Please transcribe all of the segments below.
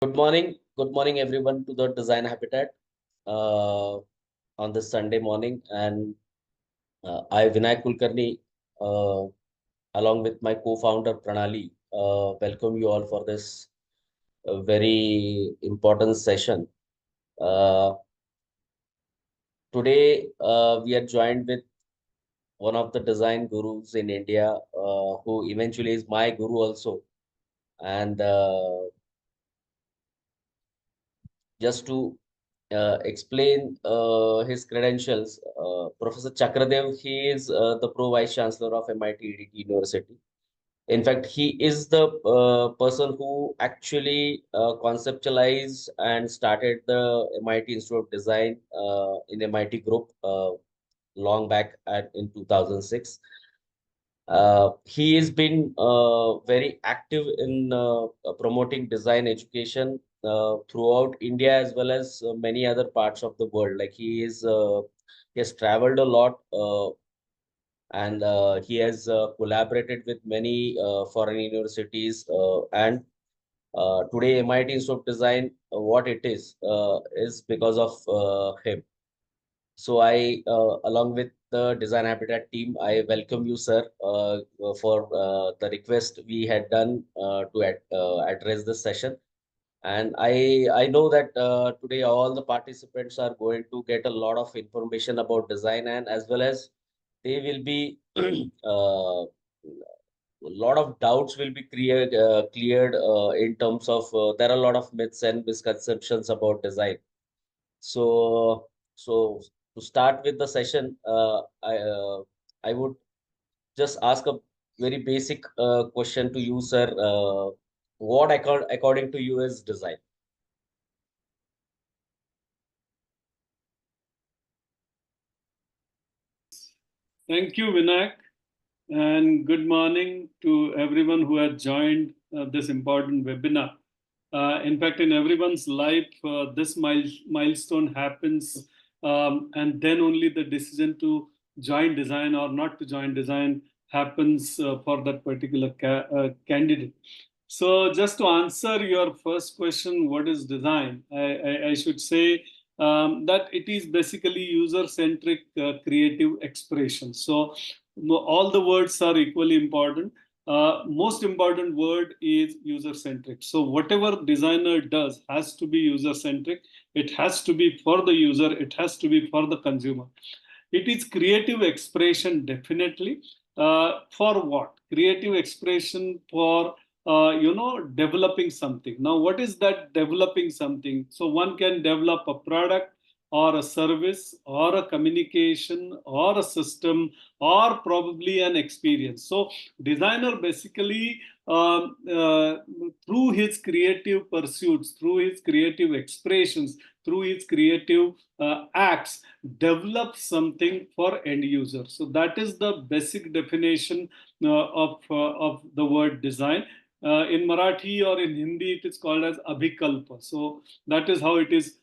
Good morning everyone to the Design Habitat on this Sunday morning. And I, Vinayak Kulkarni, uh, along with my co-founder Pranali, welcome you all for this very important session. Uh, Today, we are joined with one of the design gurus in India, who eventually is my guru also. And just to explain his credentials, Professor Chakradev, he is the Pro Vice Chancellor of MITID University. In fact, he is the person who actually conceptualized and started the MIT Institute of Design in MIT Group long back in 2006. He has been very active in promoting design education throughout India as well as many other parts of the world. Like he has traveled a lot, and he has collaborated with many foreign universities. And today, MIT Institute of Design, what it is because of him. So along with the Design Habitat team, I welcome you, sir, for the request we had done to address this session. And I know that today all the participants are going to get a lot of information about design, and as well as they will be a lot of doubts will be cleared in terms of there are a lot of myths and misconceptions about design. So, so to start with the session, I would just ask a very basic question to you, sir. What according to you is design? Thank you, Vinayak, and good morning to everyone who has joined this important webinar. In fact, in everyone's life, this milestone happens, and then only the decision to join design or not to join design happens for that particular candidate. So just to answer your first question, what is design? I should say that it is basically user-centric creative expression. So all the words are equally important. Most important word is user-centric. So whatever designer does has to be user-centric. It has to be for the user. It has to be for the consumer. It is creative expression, definitely. For what? Creative expression for developing something. Now, what is that developing something? So one can develop a product or a service or a communication or a system or probably an experience. So designer basically through his creative pursuits, through his creative expressions, through his creative acts, develop something for end user. So that is the basic definition of the word design. In Marathi or in Hindi, it is called as abhikalpa. So that is how it is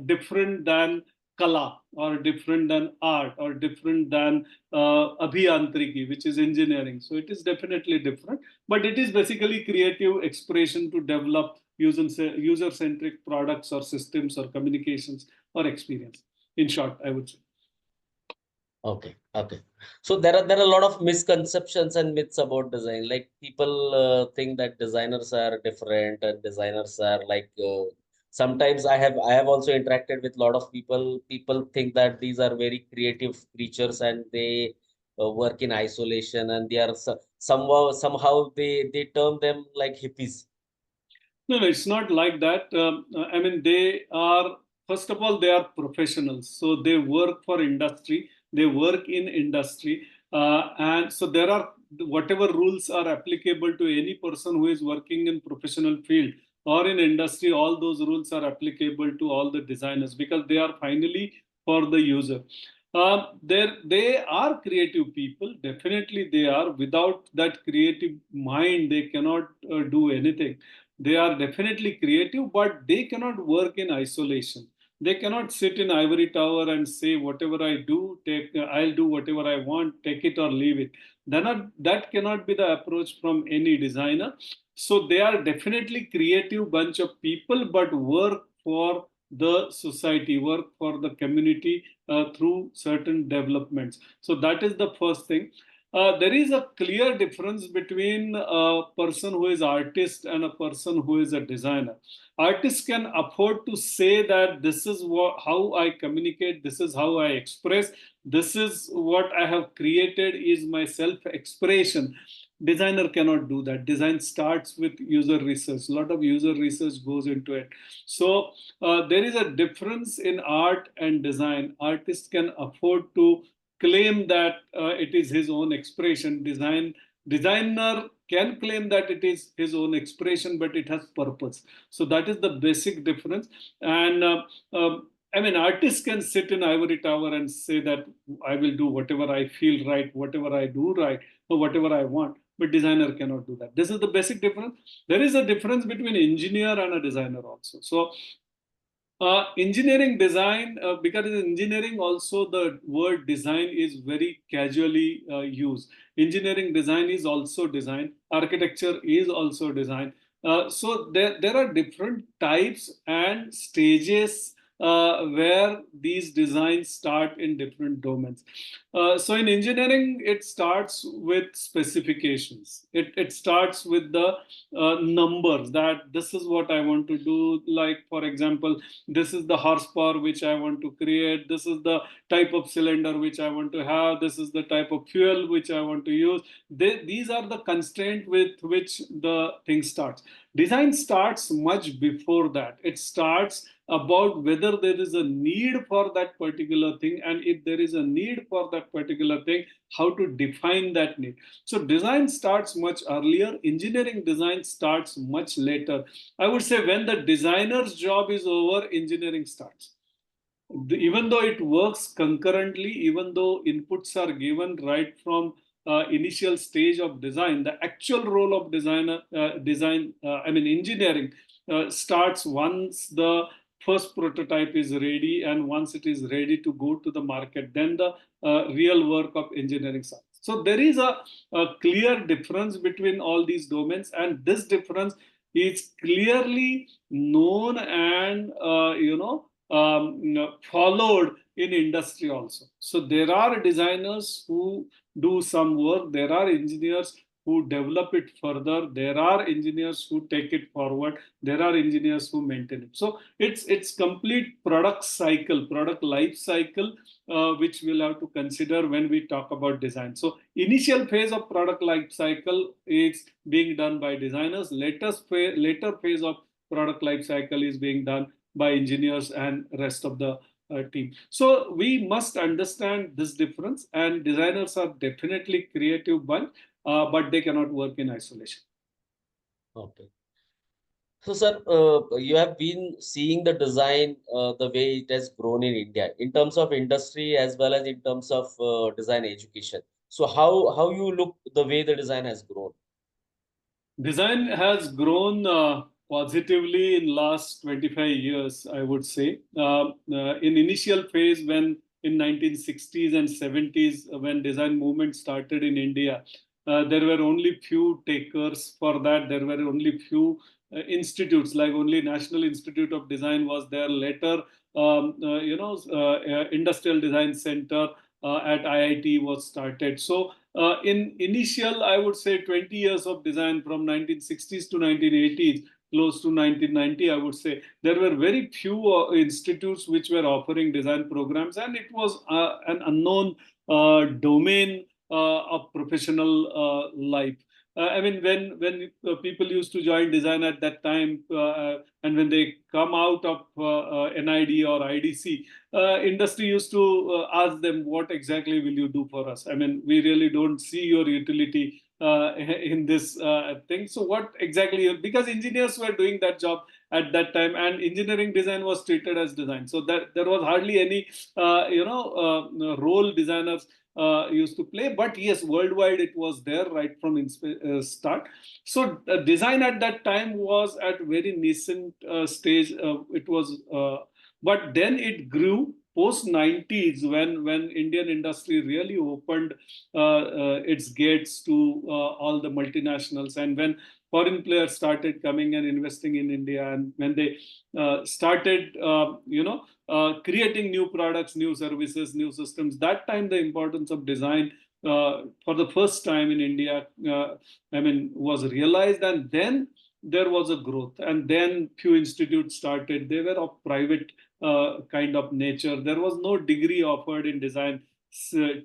different than kala, or different than art, or different than abhiyantriki, which is engineering. So it is definitely different, but it is basically creative expression to develop user-centric products or systems or communications or experience. In short, I would say. Okay, okay. So there are a lot of misconceptions and myths about design. Like people think that designers are different and designers are like. Sometimes I have also interacted with a lot of people. People think that these are very creative creatures and they work in isolation, and they are somehow they term them like hippies. No, no, it's not like that. I mean, they are, first of all, they are professionals. So they work for industry, they work in industry. And so there are whatever rules are applicable to any person who is working in professional field or in industry, all those rules are applicable to all the designers because they are finally for the user. They are creative people, definitely they are. Without that creative mind, they cannot do anything. They are definitely creative, but they cannot work in isolation. They cannot sit in ivory tower and say whatever I do, I'll do whatever I want, take it or leave it. That cannot be the approach from any designer. So they are definitely creative bunch of people, but work for the society, work for the community through certain developments. So that is the first thing. There is a clear difference between a person who is artist and a person who is a designer. Artists can afford to say that this is how I communicate, this is how I express, this is what I have created is my self-expression. Designer cannot do that. Design starts with user research. A lot of user research goes into it. So there is a difference in art and design. Artist can afford to claim that it is his own expression. Designer can claim that it is his own expression, but it has purpose. So that is the basic difference. And I mean, artists can sit in ivory tower and say that I will do whatever I feel right, whatever I do right, or whatever I want. But designer cannot do that. This is the basic difference. There is a difference between engineer and a designer also. So engineering design, because in engineering also the word design is very casually used. Engineering design is also design. Architecture is also design. So there are different types and stages where these designs start in different domains. So in engineering, it starts with specifications. It starts with the numbers that this is what I want to do. Like, for example, this is the horsepower which I want to create, this is the type of cylinder which I want to have, this is the type of fuel which I want to use. These are the constraints with which the thing starts. Design starts much before that. It starts about whether there is a need for that particular thing, and if there is a need for that particular thing, how to define that need. So design starts much earlier. Engineering design starts much later. I would say when the designer's job is over, engineering starts. Even though it works concurrently, even though inputs are given right from initial stage of design, the actual role of engineering starts once the first prototype is ready, and once it is ready to go to the market, then the real work of engineering starts. So there is a clear difference between all these domains, and this difference is clearly known and followed in industry also. So there are designers who do some work, there are engineers who develop it further, there are engineers who take it forward, there are engineers who maintain it. So it's complete product cycle, product life cycle, which we'll have to consider when we talk about design. So initial phase of product life cycle is being done by designers. Later phase of product life cycle is being done by engineers and rest of the team. So we must understand this difference, and designers are definitely creative bunch, but they cannot work in isolation. Okay. So, sir, you have been seeing the design, the way it has grown in India in terms of industry as well as in terms of design education. So, how you look the way the design has grown? Design has grown positively in last 25 years, I would say. In initial phase, when in 1960s and 70s, when design movement started in India, there were only few takers for that. There were only few institutes, like only National Institute of Design was there. Later, Industrial Design Center at IIT was started. So in initial, I would say 20 years of design from 1960s to 1980s, close to 1990, I would say, there were very few institutes which were offering design programs, and it was an unknown domain of professional life. I mean, when people used to join design at that time, and when they come out of NID or IDC, industry used to ask them, what exactly will you do for us? I mean, we really don't see your utility in this thing. So what exactly, because engineers were doing that job at that time, and engineering design was treated as design. So that there was hardly any, role designers used to play. But yes, worldwide it was there right from start. So design at that time was at very nascent stage. But then it grew. post 90s, when Indian industry really opened its gates to all the multinationals, and when foreign players started coming and investing in India, and when they started, creating new products, new services, new systems, that time the importance of design for the first time in India, was realized, and then there was a growth, and then few institutes started. They were of private kind of nature. There was no degree offered in design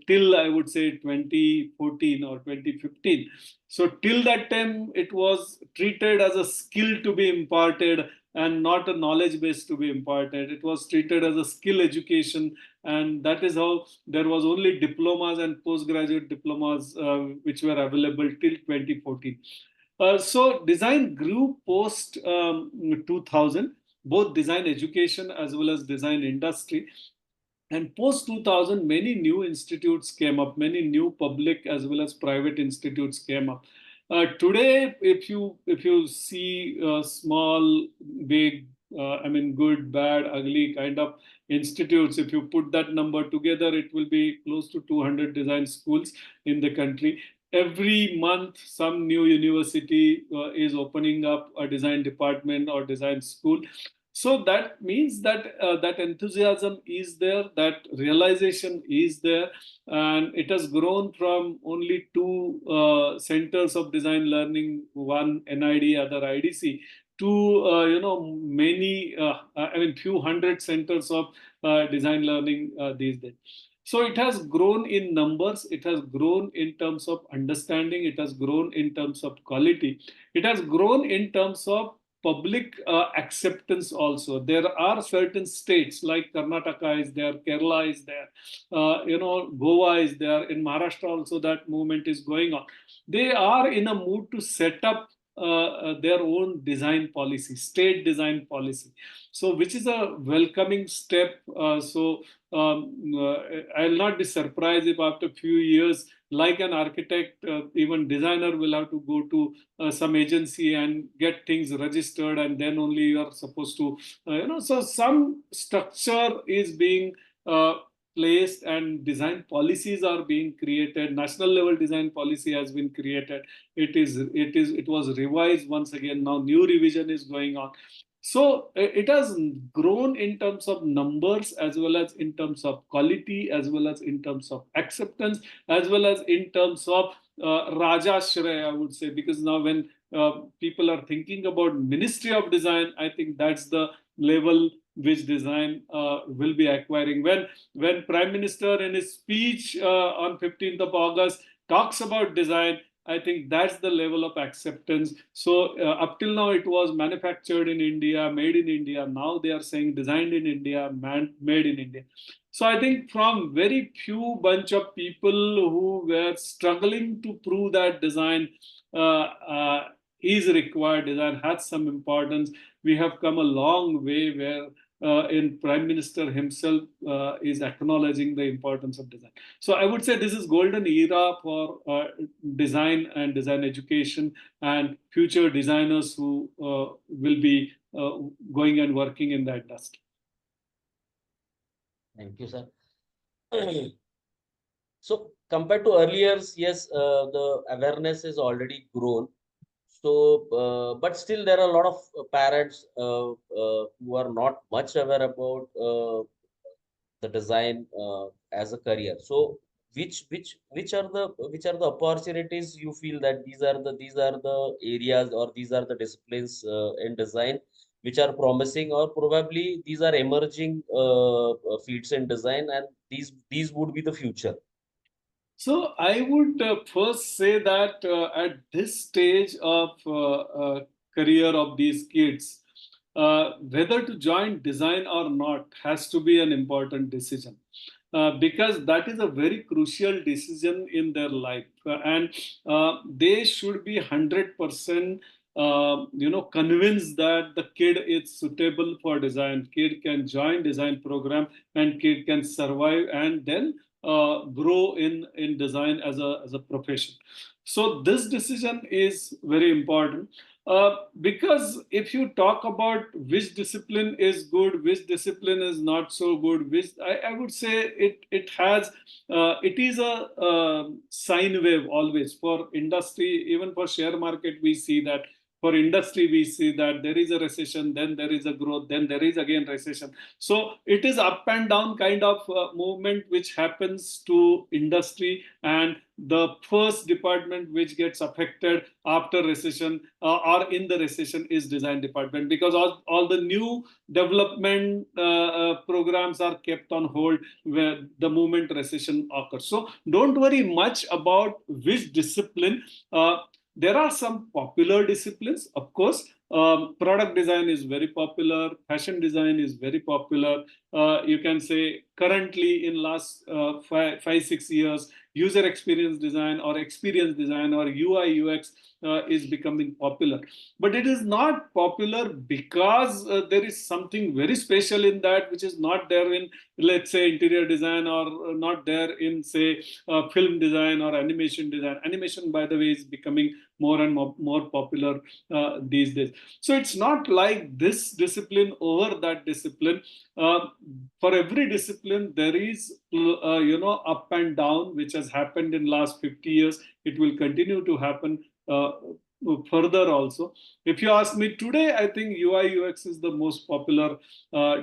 till, I would say, 2014 or 2015. So till that time, it was treated as a skill to be imparted and not a knowledge base to be imparted. It was treated as a skill education, and that is how there was only diplomas and postgraduate diplomas which were available till 2014. So design grew post 2000, both design education as well as design industry. And post 2000, many new institutes came up, many new public as well as private institutes came up. Today, if you see small, big, good, bad, ugly kind of institutes, if you put that number together, it will be close to 200 design schools in the country. Every month, some new university is opening up a design department or design school. So that means that that enthusiasm is there, that realization is there, and it has grown from only two centers of design learning, one NID, other IDC, to many, few hundred centers of design learning these days. So it has grown in numbers, it has grown in terms of understanding, it has grown in terms of quality, it has grown in terms of public acceptance also. There are certain states like Karnataka is there, Kerala is there, Goa is there, in Maharashtra also that movement is going on. They are in a mood to set up their own design policy, state design policy. So which is a welcoming step. I'll not be surprised if after a few years, like an architect, even designer will have to go to some agency and get things registered, and then only you are supposed to, so some structure is being placed and design policies are being created. National level design policy has been created. It was revised once again. Now new revision is going on. So it has grown in terms of numbers, as well as in terms of quality, as well as in terms of acceptance, as well as in terms of Rajashray, I would say, because now when people are thinking about Ministry of Design, I think that's the level which design will be acquiring. When Prime Minister in his speech on 15th of August talks about design, I think that's the level of acceptance. So up till now, it was manufactured in India, made in India. Now they are saying designed in India, made in India. So I think from very few bunch of people who were struggling to prove that design is required, design has some importance, we have come a long way where in Prime Minister himself is acknowledging the importance of design. So I would say this is golden era for design and design education, and future designers who will be going and working in the industry. Thank you, sir. So compared to earlier, yes, the awareness is already grown. So, but still there are a lot of parents who are not much aware about the design as a career. So, which are the opportunities you feel that these are the areas, or these are the disciplines in design which are promising, or probably these are emerging fields in design, and these would be the future. So I would first say that at this stage of career of these kids, whether to join design or not has to be an important decision. Because that is a very crucial decision in their life, and they should be 100% convinced that the kid is suitable for design. Kid can join design program, and kid can survive and then grow in design as a profession. So this decision is very important. Because if you talk about which discipline is good, which discipline is not so good, which I would say it is a sine wave always for industry. Even for share market, we see that. For industry, we see that there is a recession, then there is a growth, then there is again recession. So it is up and down kind of movement which happens to industry, and the first department which gets affected after recession or in the recession is design department, because all the new development programs are kept on hold where the moment recession occurs. So don't worry much about which discipline. There are some popular disciplines, of course. Product design is very popular. Fashion design is very popular. You can say currently in last 5-6 years, user experience design or experience design or UI UX is becoming popular. But it is not popular because there is something very special in that which is not there in, let's say, interior design, or not there in, say, film design or animation design. Animation, by the way, is becoming more and more popular these days. So it's not like this discipline over that discipline. For every discipline, there is up and down, which has happened in last 50 years. It will continue to happen further also. If you ask me today, I think UI UX is the most popular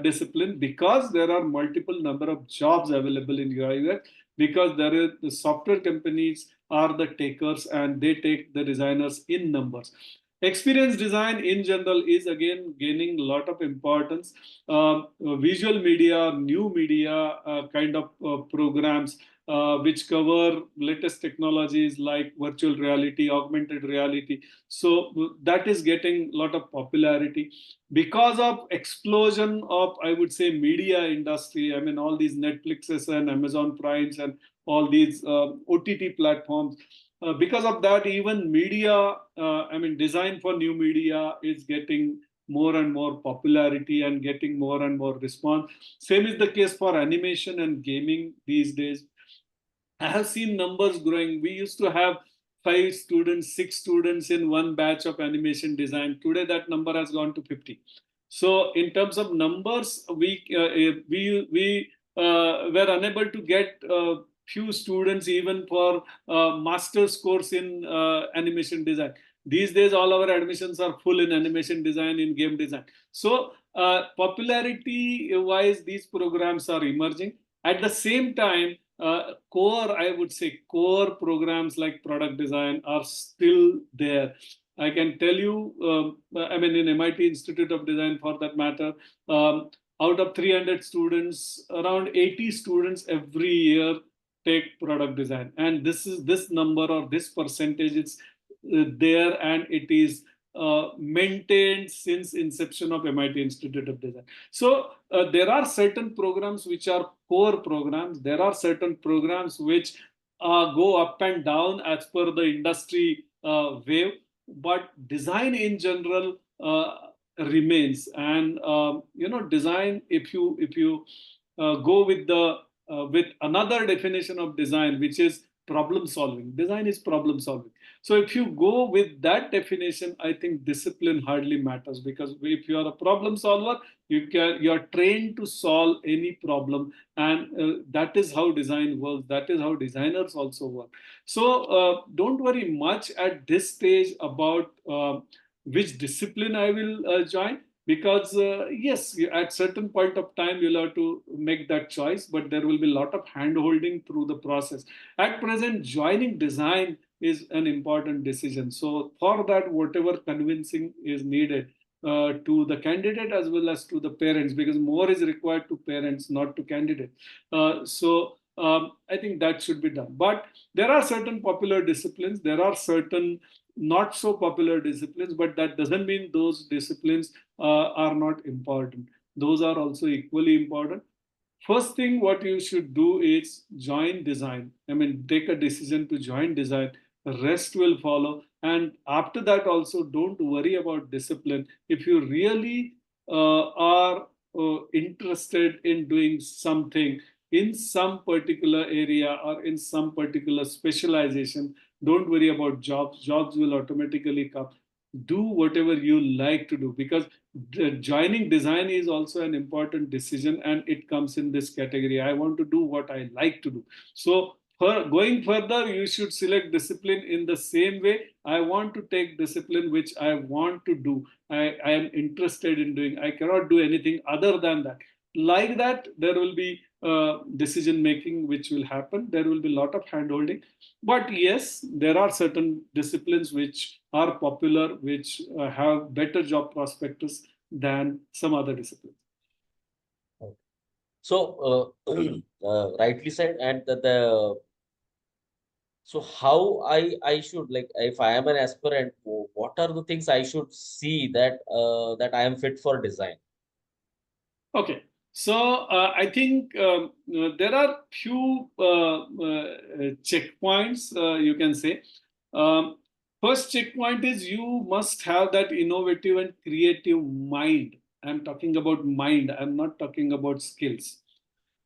discipline, because there are multiple number of jobs available in UI UX, because there is the software companies are the takers and they take the designers in numbers. Experience design in general is again gaining a lot of importance. Visual media, new media kind of programs which cover latest technologies like virtual reality, augmented reality. So that is getting a lot of popularity because of explosion of, I would say, media industry. I mean, all these Netflixes and Amazon Primes and all these OTT platforms. Because of that, even media, design for new media is getting more and more popularity and getting more and more response. Same is the case for animation and gaming these days. I have seen numbers growing. We used to have 5 students, 6 students in one batch of animation design. Today, that number has gone to 50. So in terms of numbers, we were unable to get few students even for master's course in animation design. These days, all our admissions are full in animation design, in game design. So popularity-wise, these programs are emerging. At the same time, I would say core programs like product design are still there. I can tell you, in MIT Institute of Design, for that matter, out of 300 students, around 80 students every year take product design. And this number or this percentage is there, and it is maintained since inception of MIT Institute of Design. So there are certain programs which are core programs. There are certain programs which go up and down as per the industry wave. But design in general remains. And design, if you go with another definition of design, which is problem solving. Design is problem solving. So if you go with that definition, I think discipline hardly matters, because if you are a problem solver, you are trained to solve any problem, and that is how design works. That is how designers also work. So don't worry much at this stage about which discipline I will join. Because yes, at certain point of time, you'll have to make that choice, but there will be a lot of hand-holding through the process. At present, joining design is an important decision. So for that, whatever convincing is needed to the candidate as well as to the parents, because more is required to parents, not to candidate. I think that should be done. But there are certain popular disciplines. There are certain not so popular disciplines, but that doesn't mean those disciplines are not important. Those are also equally important. First thing what you should do is join design. Take a decision to join design. The rest will follow. And after that also, don't worry about discipline. If you really are interested in doing something in some particular area or in some particular specialization, don't worry about jobs. Jobs will automatically come. do whatever you like to do, because joining design is also an important decision, and it comes in this category. I want to do what I like to do. So for going further, you should select discipline in the same way. I want to take discipline which I want to do. I am interested in doing. I cannot do anything other than that. Like that, there will be decision making which will happen. There will be a lot of hand holding. But yes, there are certain disciplines which are popular, which have better job prospectus than some other disciplines. So, rightly said, and so how I should, like, if I am an aspirant, what are the things I should see that that I am fit for design? Okay, so I think there are few checkpoints, you can say. Um, First checkpoint is you must have that innovative and creative mind. I'm talking about mind. I'm not talking about skills,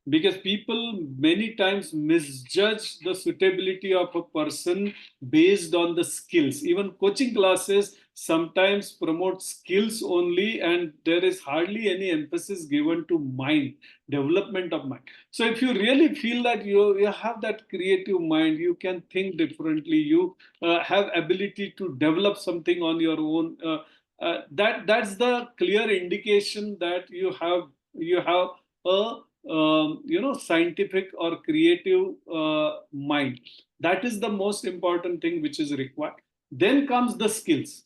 because people many times misjudge the suitability of a person based on the skills. Even coaching classes sometimes promote skills only, and there is hardly any emphasis given to mind, development of mind. So if you really feel that you have that creative mind, you can think differently, you have ability to develop something on your own, that's the clear indication that you have a scientific or creative mind. That is the most important thing which is required. Then comes the skills.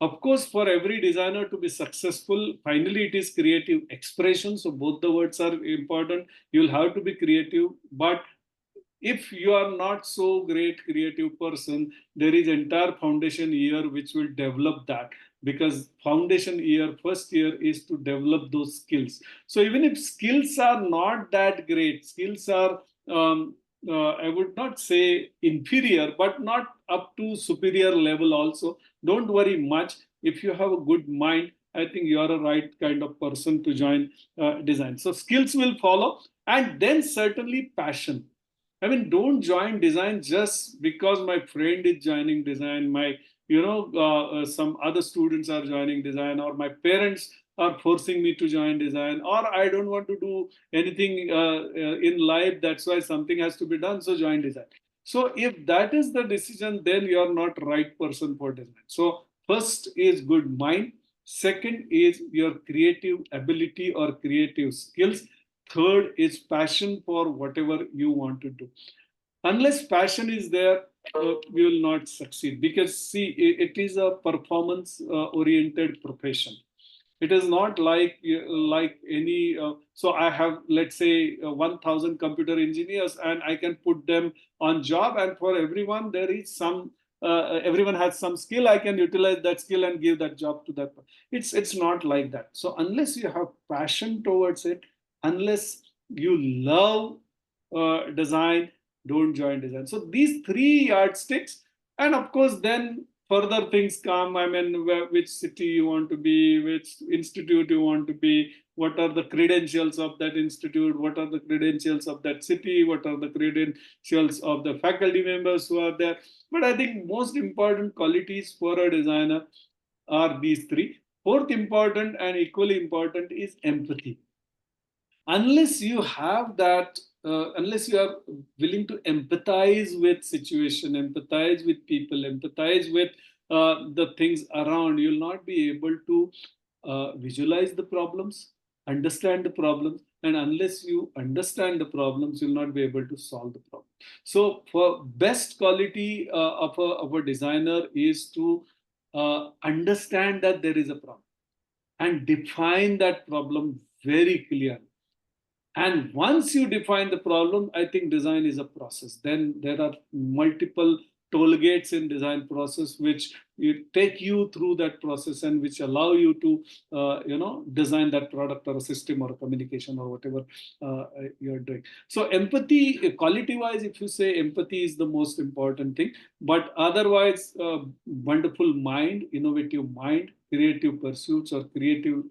Of course, for every designer to be successful, finally it is creative expression. So both the words are important. You'll have to be creative, but if you are not so great creative person, there is entire foundation year which will develop that, because foundation year, first year, is to develop those skills. So even if skills are not that great, skills are I would not say inferior, but not up to superior level also, don't worry much. If you have a good mind, I think you are a right kind of person to join design. So skills will follow, and then certainly passion. I mean, don't join design just because my friend is joining design, some other students are joining design, or my parents are forcing me to join design, or I don't want to do anything in life. That's why something has to be done, so join design. So if that is the decision, then you are not right person for design. So first is good mind. Second is your creative ability or creative skills. Third is passion for whatever you want to do. Unless passion is there, we will not succeed, because see, it is a performance oriented profession. It is not like any so I have, let's say, 1000 computer engineers, and I can put them on job, and for everyone there is some everyone has some skill. I can utilize that skill and give that job to that. It's not like that. So unless you have passion towards it, unless you love design, don't join design. So these three yardsticks, and of course then further things come. I mean, which city you want to be, which institute you want to be, what are the credentials of that institute, what are the credentials of that city, what are the credentials of the faculty members who are there. But I think most important qualities for a designer are these three. Fourth important and equally important is empathy. Unless you have that, unless you are willing to empathize with situation, empathize with people, empathize with the things around, you'll not be able to visualize the problems, understand the problems, and unless you understand the problems, you'll not be able to solve the problem. So for best quality of a designer is to understand that there is a problem and define that problem very clearly. And once you define the problem, I think design is a process. Then there are multiple toll gates in design process which you take you through that process, and which allow you to design that product or a system or a communication or whatever you're doing. So empathy, quality wise, if you say, empathy is the most important thing. But otherwise, wonderful mind, innovative mind, creative pursuits or creative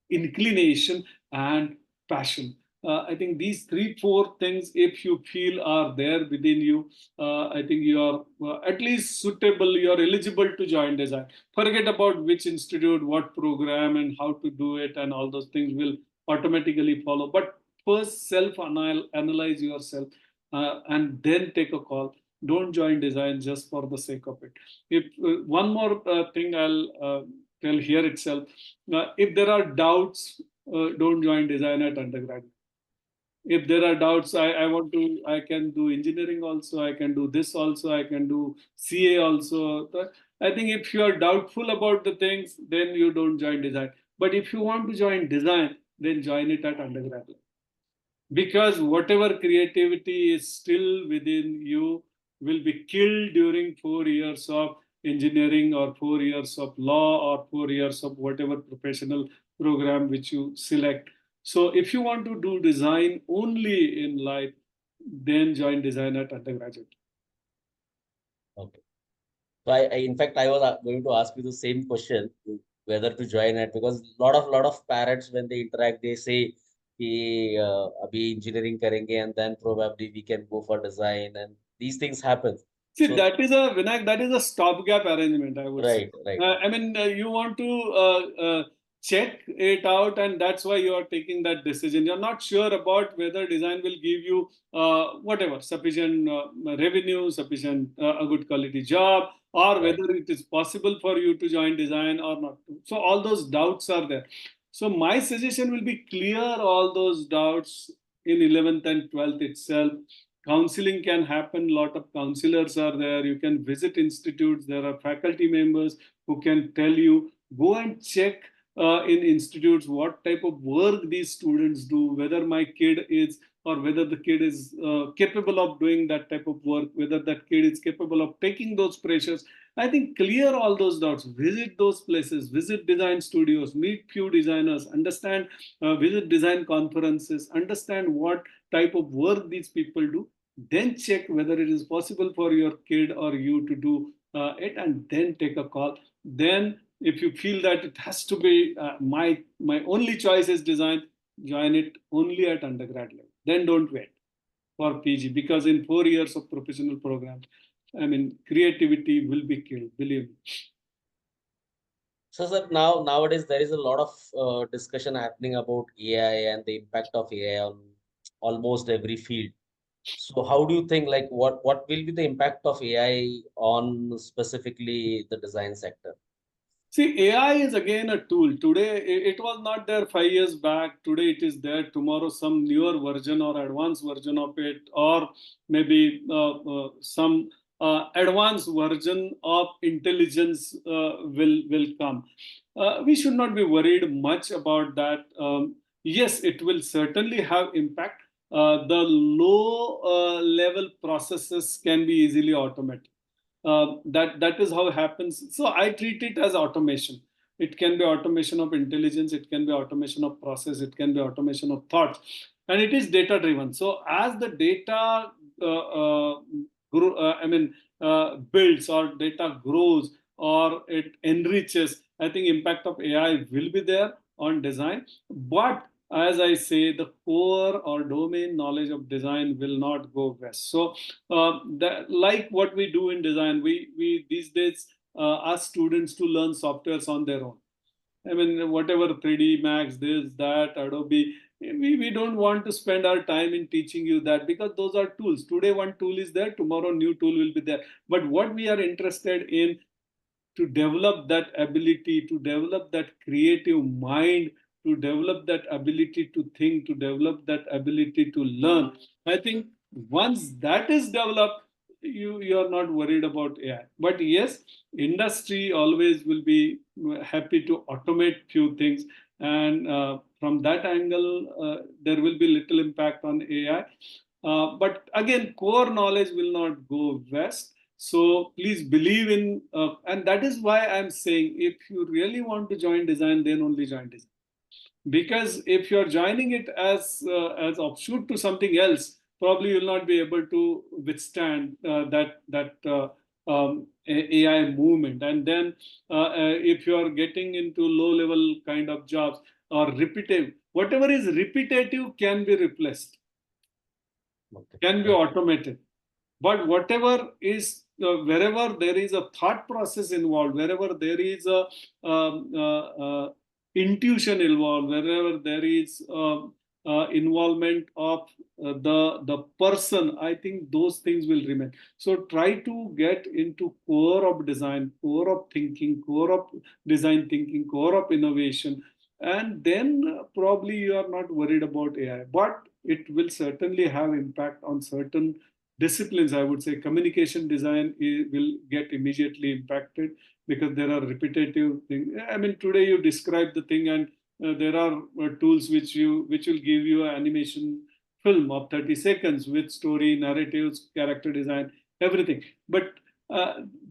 inclination, and passion. I think these 3-4 things, if you feel are there within you, I think you are at least suitable, you are eligible to join design. Forget about which institute, what program, and how to do it, and all those things will automatically follow. But first, self-analyze yourself, and then take a call. Don't join design just for the sake of it. If one more thing I'll tell here itself, if there are doubts, don't join design at undergrad. If there are doubts, I can do engineering also, I can do this also, I can do CA also. I think if you are doubtful about the things, then you don't join design. But if you want to join design, then join it at undergrad level. Because whatever creativity is still within you will be killed during 4 years of engineering, or 4 years of law, or 4 years of whatever professional program which you select. So if you want to do design only in life, then join design at undergraduate. Okay. So in fact, I was going to ask you the same question, whether to join it, because lot of parents, when they interact, they say, कि अभी engineering करेंगे and then probably we can go for design, and these things happen. See, So that is a Vinayak, that is a stopgap arrangement, I would say. right. I mean, you want to check it out, and that's why you are taking that decision. You're not sure about whether design will give you whatever sufficient revenue, sufficient a good quality job, or Right. whether it is possible for you to join design or not. So all those doubts are there. So my suggestion will be clear all those doubts in 11th and 12th itself. Counseling can happen. A lot of counselors are there. You can visit institutes. There are faculty members who can tell you. Go and check in institutes what type of work these students do, whether my kid is, or whether the kid is capable of doing that type of work, whether that kid is capable of taking those pressures. I think clear all those doubts. Visit those places. Visit design studios. Meet few designers. Understand. Visit design conferences. Understand what type of work these people do. Then check whether it is possible for your kid or you to do it, and then take a call. Then if you feel that it has to be my only choice is design, join it only at undergrad level. Then don't wait for PG, because in 4 years of professional programs, I mean, creativity will be killed, believe me. So, sir, nowadays there is a lot of discussion happening about AI and the impact of AI on almost every field. So how do you think, like, what will be the impact of AI on specifically the design sector? See, AI is again a tool. Today, it was not there 5 years back. Today, it is there. Tomorrow, some newer version or advanced version of it, or maybe some advanced version of intelligence will come. We should not be worried much about that. Yes, it will certainly have impact. The low level processes can be easily automated. That is how it happens. So I treat it as automation. It can be automation of intelligence, it can be automation of process, it can be automation of thoughts, and it is data driven. So as the data builds, or data grows, or it enriches, I think impact of AI will be there on design. But as I say, the core or domain knowledge of design will not go west. So like what we do in design, we these days ask students to learn softwares on their own. I mean, whatever 3D Max, this, that, Adobe, we don't want to spend our time in teaching you that, because those are tools. Today one tool is there, tomorrow new tool will be there. But what we are interested in, to develop that ability, to develop that creative mind, to develop that ability to think, to develop that ability to learn. I think once that is developed, you are not worried about AI. But yes, industry always will be happy to automate few things, and from that angle, there will be little impact on AI. But again, core knowledge will not go west. So please believe in, and that is why I'm saying, if you really want to join design, then only join design. Because if you're joining it as offshoot to something else, probably you'll not be able to withstand that AI movement. And then if you're getting into low level kind of jobs or repetitive, whatever is repetitive can be replaced, Okay. can be automated. But whatever is, wherever there is a thought process involved, wherever there is a intuition involved, wherever there is involvement of the person, I think those things will remain. So try to get into core of design, core of thinking, core of design thinking, core of innovation, and then probably you are not worried about AI. But it will certainly have impact on certain disciplines. I would say communication design will get immediately impacted because there are repetitive things. I mean, today you describe the thing, and there are tools which will give you an animation film of 30 seconds with story, narratives, character design, everything. But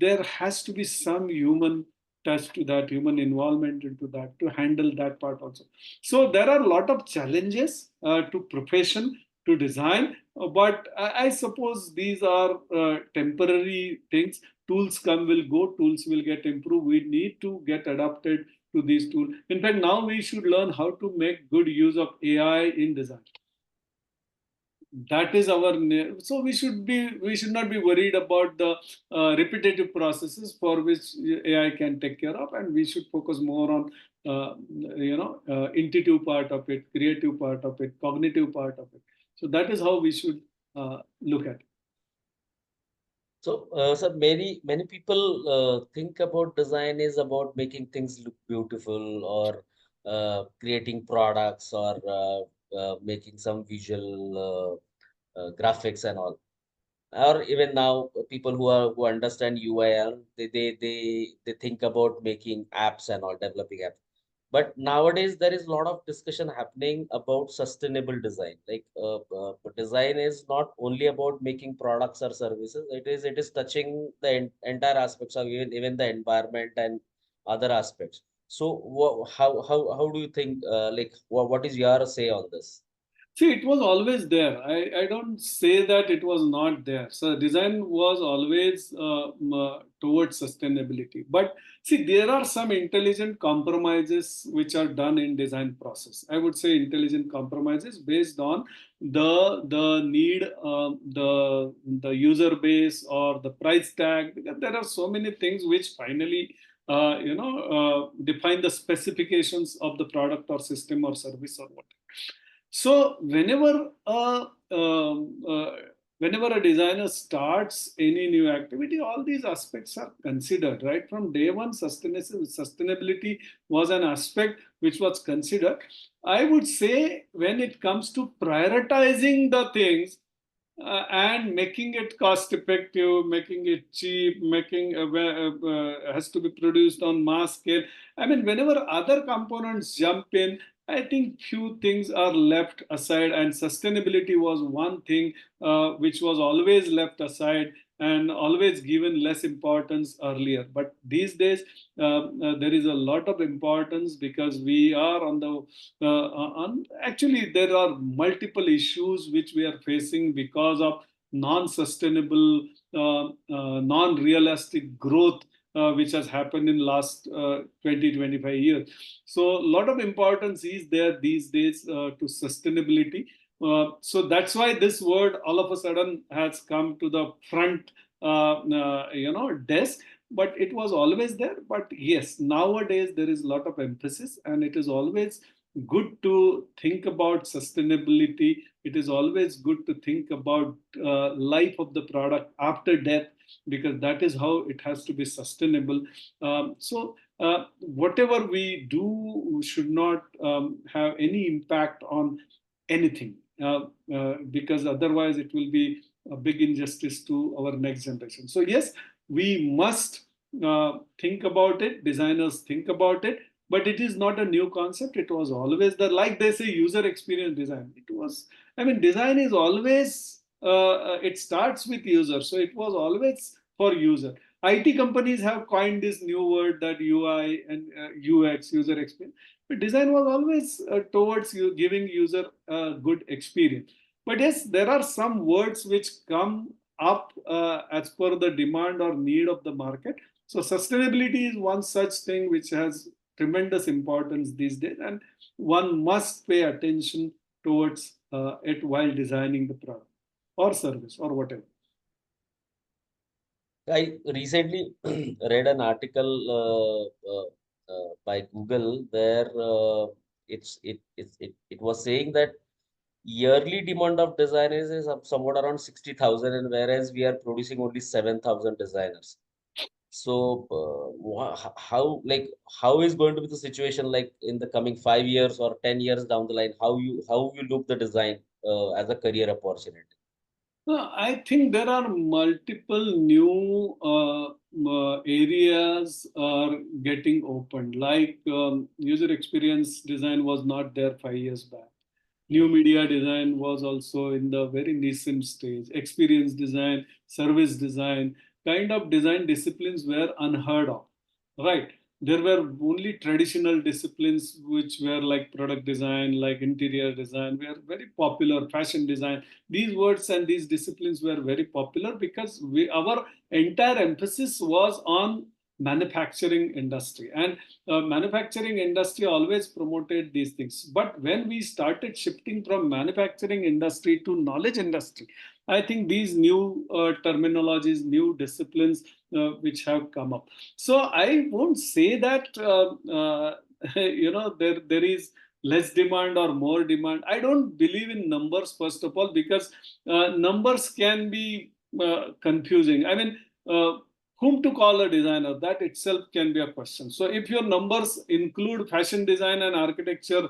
there has to be some human touch to that, human involvement into that, to handle that part also. So there are a lot of challenges to profession, to design, but I suppose these are temporary things. Tools come, will go, tools will get improved. We need to get adapted to these tools. In fact, now we should learn how to make good use of AI in design. That is our, so we should not be worried about the repetitive processes for which AI can take care of, and we should focus more on intuitive part of it, creative part of it, cognitive part of it. So that is how we should look at it. So, sir, many people think about design is about making things look beautiful, or creating products, or making some visual graphics and all. Or even now, people who understand UIL, they think about making apps and all, developing apps. But nowadays there is a lot of discussion happening about sustainable design. Like design is not only about making products or services. It is touching the entire aspects of even the environment and other aspects. So how do you think? Like what is your say on this? See, it was always there. I don't say that it was not there. So design was always towards sustainability. But see, there are some intelligent compromises which are done in design process. I would say intelligent compromises based on the need, the user base or the price tag. Because there are so many things which finally define the specifications of the product or system or service or whatever. So whenever a designer starts any new activity, all these aspects are considered. Right from day one, sustainability was an aspect which was considered. I would say when it comes to prioritizing the things, and making it cost effective, making it cheap, making has to be produced on mass scale. I mean, whenever other components jump in, I think few things are left aside, and sustainability was one thing which was always left aside and always given less importance earlier. But these days, there is a lot of importance because we are on the actually there are multiple issues which we are facing because of non-sustainable, non-realistic growth which has happened in last 20-25 years. So a lot of importance is there these days to sustainability. So that's why this word all of a sudden has come to the front desk, but it was always there. But yes, nowadays there is a lot of emphasis, and it is always good to think about sustainability. It is always good to think about life of the product after death, because that is how it has to be sustainable. So whatever we do should not have any impact on anything, because otherwise it will be a big injustice to our next generation. So yes, we must think about it. Designers think about it, but it is not a new concept. It was always there. Like they say, user experience design. It was. I mean, design is always. It starts with user, so it was always for user. IT companies have coined this new word, that UI and UX, user experience. But design was always towards you giving user a good experience. But yes, there are some words which come up as per the demand or need of the market. So sustainability is one such thing which has tremendous importance these days, and one must pay attention towards it while designing the product or service or whatever. I recently read an article by Google where it was saying that yearly demand of designers is up somewhat around 60,000, and whereas we are producing only 7,000 designers. So how is going to be the situation like in the coming 5 years or 10 years down the line? How you look the design as a career opportunity? I think there are multiple new areas are getting opened. Like user experience design was not there 5 years back. New media design was also in the very nascent stage. Experience design, service design, kind of design disciplines were unheard of, right? There were only traditional disciplines which were like product design, like interior design, were very popular, fashion design. These words and these disciplines were very popular because our entire emphasis was on manufacturing industry, and manufacturing industry always promoted these things. But when we started shifting from manufacturing industry to knowledge industry, I think these new terminologies, new disciplines which have come up. So I won't say that there is less demand or more demand. I don't believe in numbers, first of all, because numbers can be confusing. I mean, whom to call a designer, that itself can be a question. So if your numbers include fashion design and architecture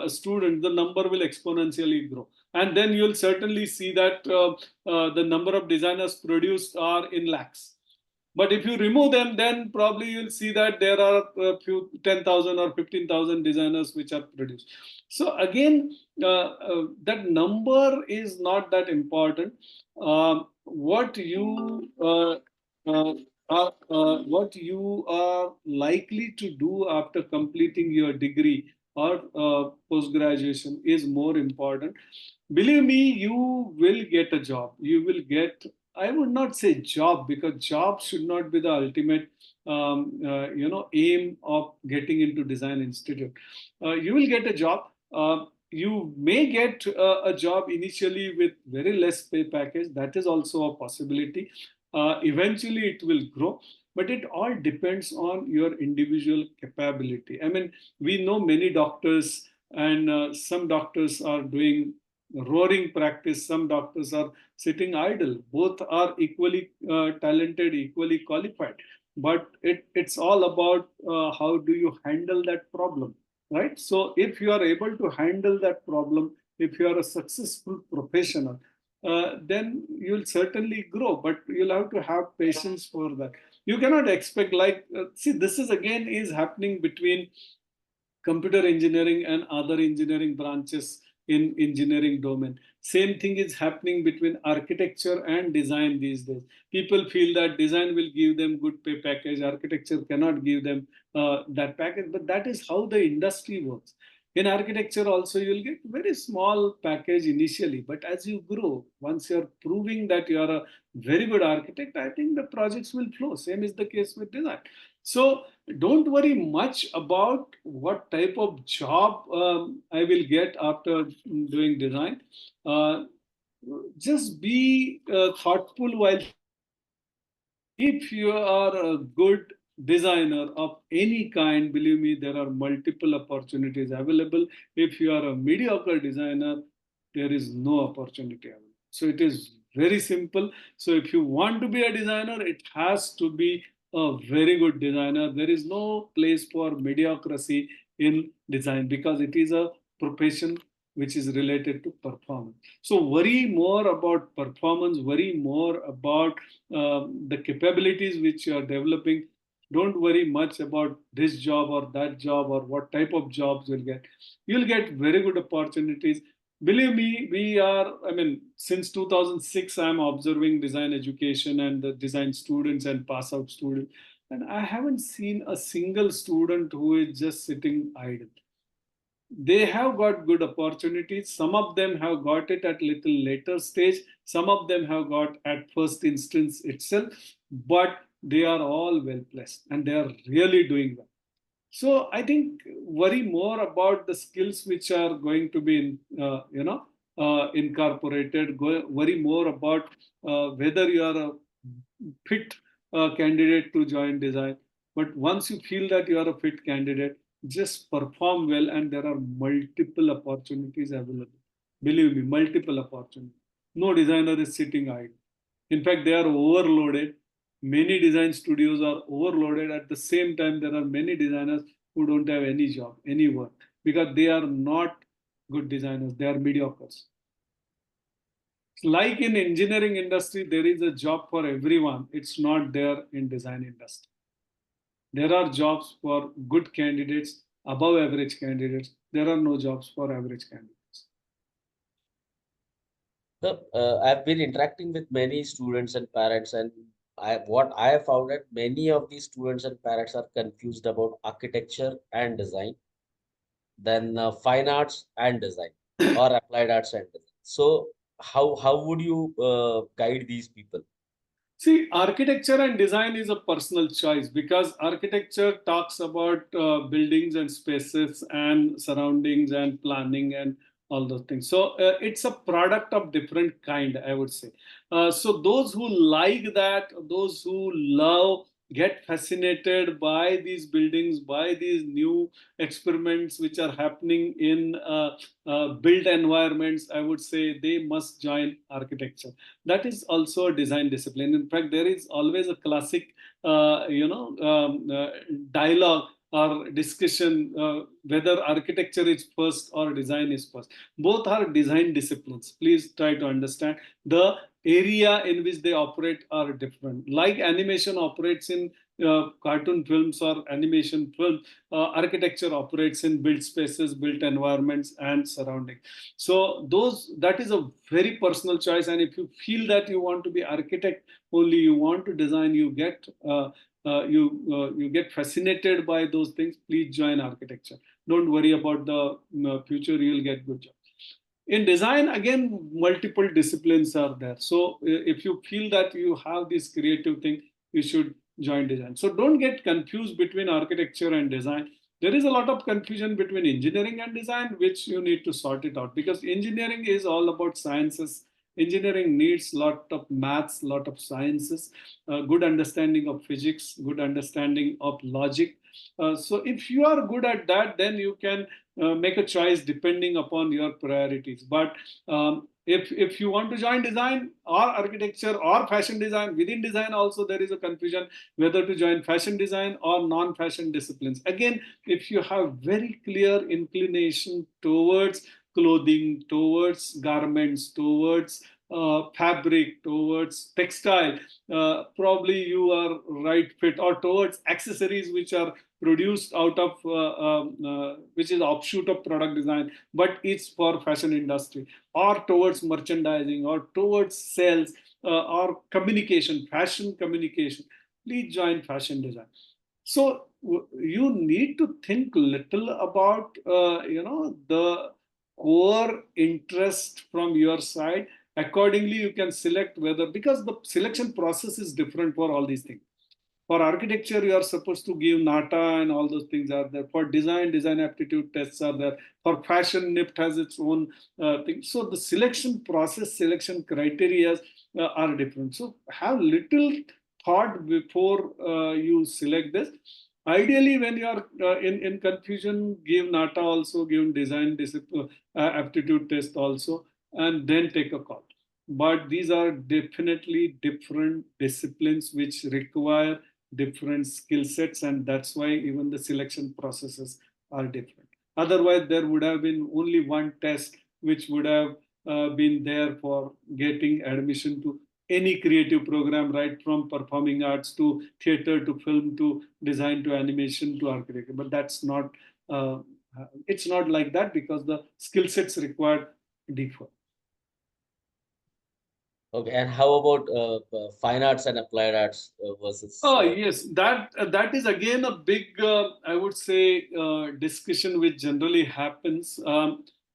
student, the number will exponentially grow. And then you'll certainly see that the number of designers produced are in lakhs. But if you remove them, then probably you'll see that there are a few 10,000 or 15,000 designers which are produced. So again, that number is not that important. What you what you are likely to do after completing your degree or post-graduation is more important. Believe me, you will get a job. You will get, I would not say job, because job should not be the ultimate aim of getting into design institute. You will get a job. You may get a job initially with very less pay package. That is also a possibility. Eventually it will grow, but it all depends on your individual capability. I mean, we know many doctors, and some doctors are doing roaring practice, some doctors are sitting idle. Both are equally talented, equally qualified, but it's all about how do you handle that problem, right? So if you are able to handle that problem, if you are a successful professional, then you'll certainly grow, but you'll have to have patience for that. You cannot expect, like, see, this is again is happening between computer engineering and other engineering branches in engineering domain. Same thing is happening between architecture and design these days. People feel that design will give them good pay package, architecture cannot give them that package, but that is how the industry works. In architecture also, you'll get very small package initially, but as you grow, once you're proving that you are a very good architect, I think the projects will flow. Same is the case with design. So don't worry much about what type of job I will get after doing design. Just be thoughtful while. If you are a good designer of any kind, believe me, there are multiple opportunities available. If you are a mediocre designer, there is no opportunity available. So it is very simple. So if you want to be a designer, it has to be a very good designer. There is no place for mediocrity in design, because it is a profession which is related to performance. So worry more about performance, worry more about the capabilities which you are developing. Don't worry much about this job or that job or what type of jobs you'll get. You'll get very good opportunities. Believe me, we are, I mean, since 2006, I'm observing design education and the design students and pass out students. And I haven't seen a single student who is just sitting idle. They have got good opportunities. Some of them have got it at little later stage. Some of them have got at first instance itself, but they are all well placed and they are really doing well. So I think worry more about the skills which are going to be incorporated. Worry more about whether you are a fit candidate to join design. But once you feel that you are a fit candidate, just perform well, and there are multiple opportunities available. Believe me, multiple opportunities. No designer is sitting idle. In fact, they are overloaded. Many design studios are overloaded. At the same time, there are many designers who don't have any job, any work, because they are not good designers. They are mediocres. Like in engineering industry, there is a job for everyone. It's not there in design industry. There are jobs for good candidates, above average candidates. There are no jobs for average candidates. So, I've been interacting with many students and parents, and what I have found that many of these students and parents are confused about architecture and design, then fine arts and design, or applied arts and design. So, how would you guide these people? See, architecture and design is a personal choice because architecture talks about buildings and spaces and surroundings and planning and all those things. So it's a product of different kind, I would say. So those who like that, those who love, get fascinated by these buildings, by these new experiments which are happening in built environments, I would say they must join architecture. That is also a design discipline. In fact, there is always a classic dialogue or discussion whether architecture is first or design is first. Both are design disciplines. Please try to understand the area in which they operate are different. Like animation operates in cartoon films or animation film, architecture operates in built spaces, built environments, and surroundings. So that is a very personal choice. And if you feel that you want to be architect only, you want to design, you get fascinated by those things, please join architecture. Don't worry about the future, you will get good job. In design, again, multiple disciplines are there. So if you feel that you have this creative thing, you should join design. So don't get confused between architecture and design. There is a lot of confusion between engineering and design, which you need to sort it out, because engineering is all about sciences. Engineering needs a lot of maths, lot of sciences, good understanding of physics, good understanding of logic. So if you are good at that, then you can make a choice depending upon your priorities. But if you want to join design or architecture or fashion design, within design also there is a confusion whether to join fashion design or non-fashion disciplines. Again, if you have very clear inclination towards clothing, towards garments, towards fabric, towards textile, probably you are right fit, or towards accessories which are produced out of which is offshoot of product design, but it's for fashion industry, or towards merchandising, or towards sales, or communication, fashion communication, please join fashion design. So you need to think little about the core interest from your side. Accordingly, you can select whether, because the selection process is different for all these things. For architecture, you are supposed to give NATA and all those things are there. For design, design aptitude tests are there. For fashion, NIFT has its own thing. So the selection process, selection criteria are different. So have little thought before you select this. Ideally, when you are in confusion, give NATA also, give design aptitude test also, and then take a call. But these are definitely different disciplines which require different skill sets, and that's why even the selection processes are different. Otherwise, there would have been only one test which would have been there for getting admission to any creative program, right from performing arts to theater to film to design to animation to architecture. But that's not, it's not like that, because the skill sets required differ. Okay, and how about fine arts and applied arts versus? Oh, yes, that is again a big, I would say, discussion which generally happens.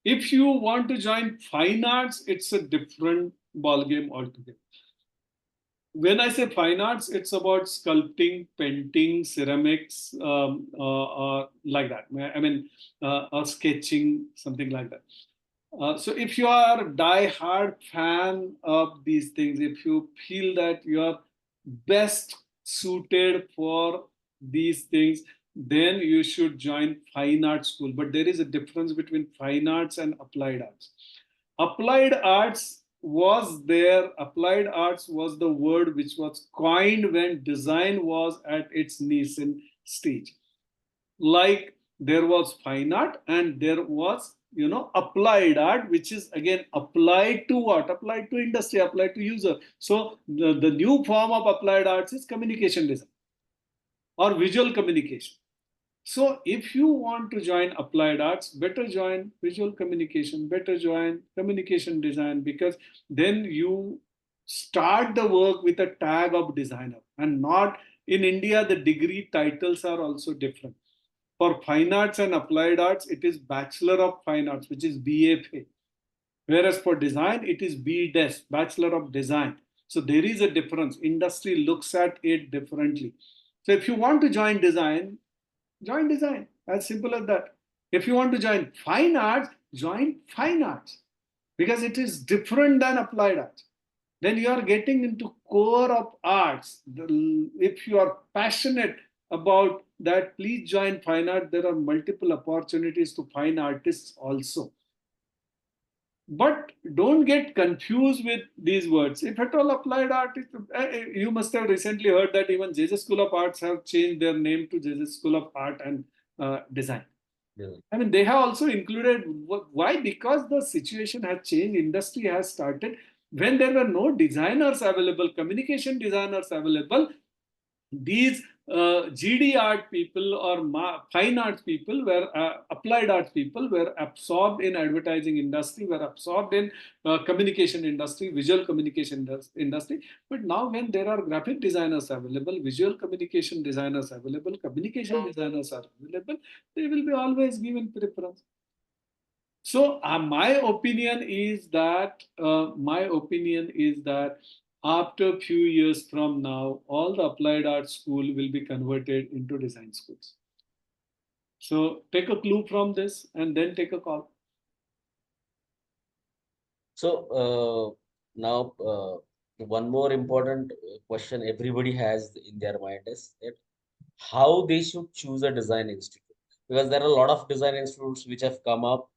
If you want to join fine arts, it's a different ballgame altogether. When I say fine arts, it's about sculpting, painting, ceramics, like that. I mean, or sketching, something like that. So if you are a die-hard fan of these things, if you feel that you are best suited for these things, then you should join fine art school. But there is a difference between fine arts and applied arts. Applied arts was there. Applied arts was the word which was coined when design was at its nascent stage. Like there was fine art and there was, applied art, which is again applied to what? Applied to industry, applied to user. So the new form of applied arts is communication design or visual communication. So if you want to join applied arts, better join visual communication, better join communication design, because then you start the work with a tag of designer. And not in India, the degree titles are also different. For fine arts and applied arts, it is Bachelor of Fine Arts, which is BFA. Whereas for design, it is BDes, Bachelor of Design. So there is a difference. Industry looks at it differently. So if you want to join design, as simple as that. If you want to join fine arts, join fine arts, because it is different than applied arts. Then you are getting into core of arts. If you are passionate about that, please join fine art. There are multiple opportunities to fine artists also. But don't get confused with these words. If at all applied art, you must have recently heard that even JJ School of Arts have changed their name to JJ School of Art and Design. Yeah. I mean, they have also included, why? Because the situation has changed, industry has started. When there were no designers available, communication designers available, these GD art people or fine arts people were applied arts people were absorbed in advertising industry, were absorbed in communication industry, visual communication industry. But now when there are graphic designers available, visual communication designers available, communication designers are available, they will be always given preference. So my opinion is that after a few years from now, all the applied art school will be converted into design schools. So take a clue from this and then take a call. So now one more important question everybody has in their mind is that how they should choose a design institute, because there are a lot of design institutes which have come up.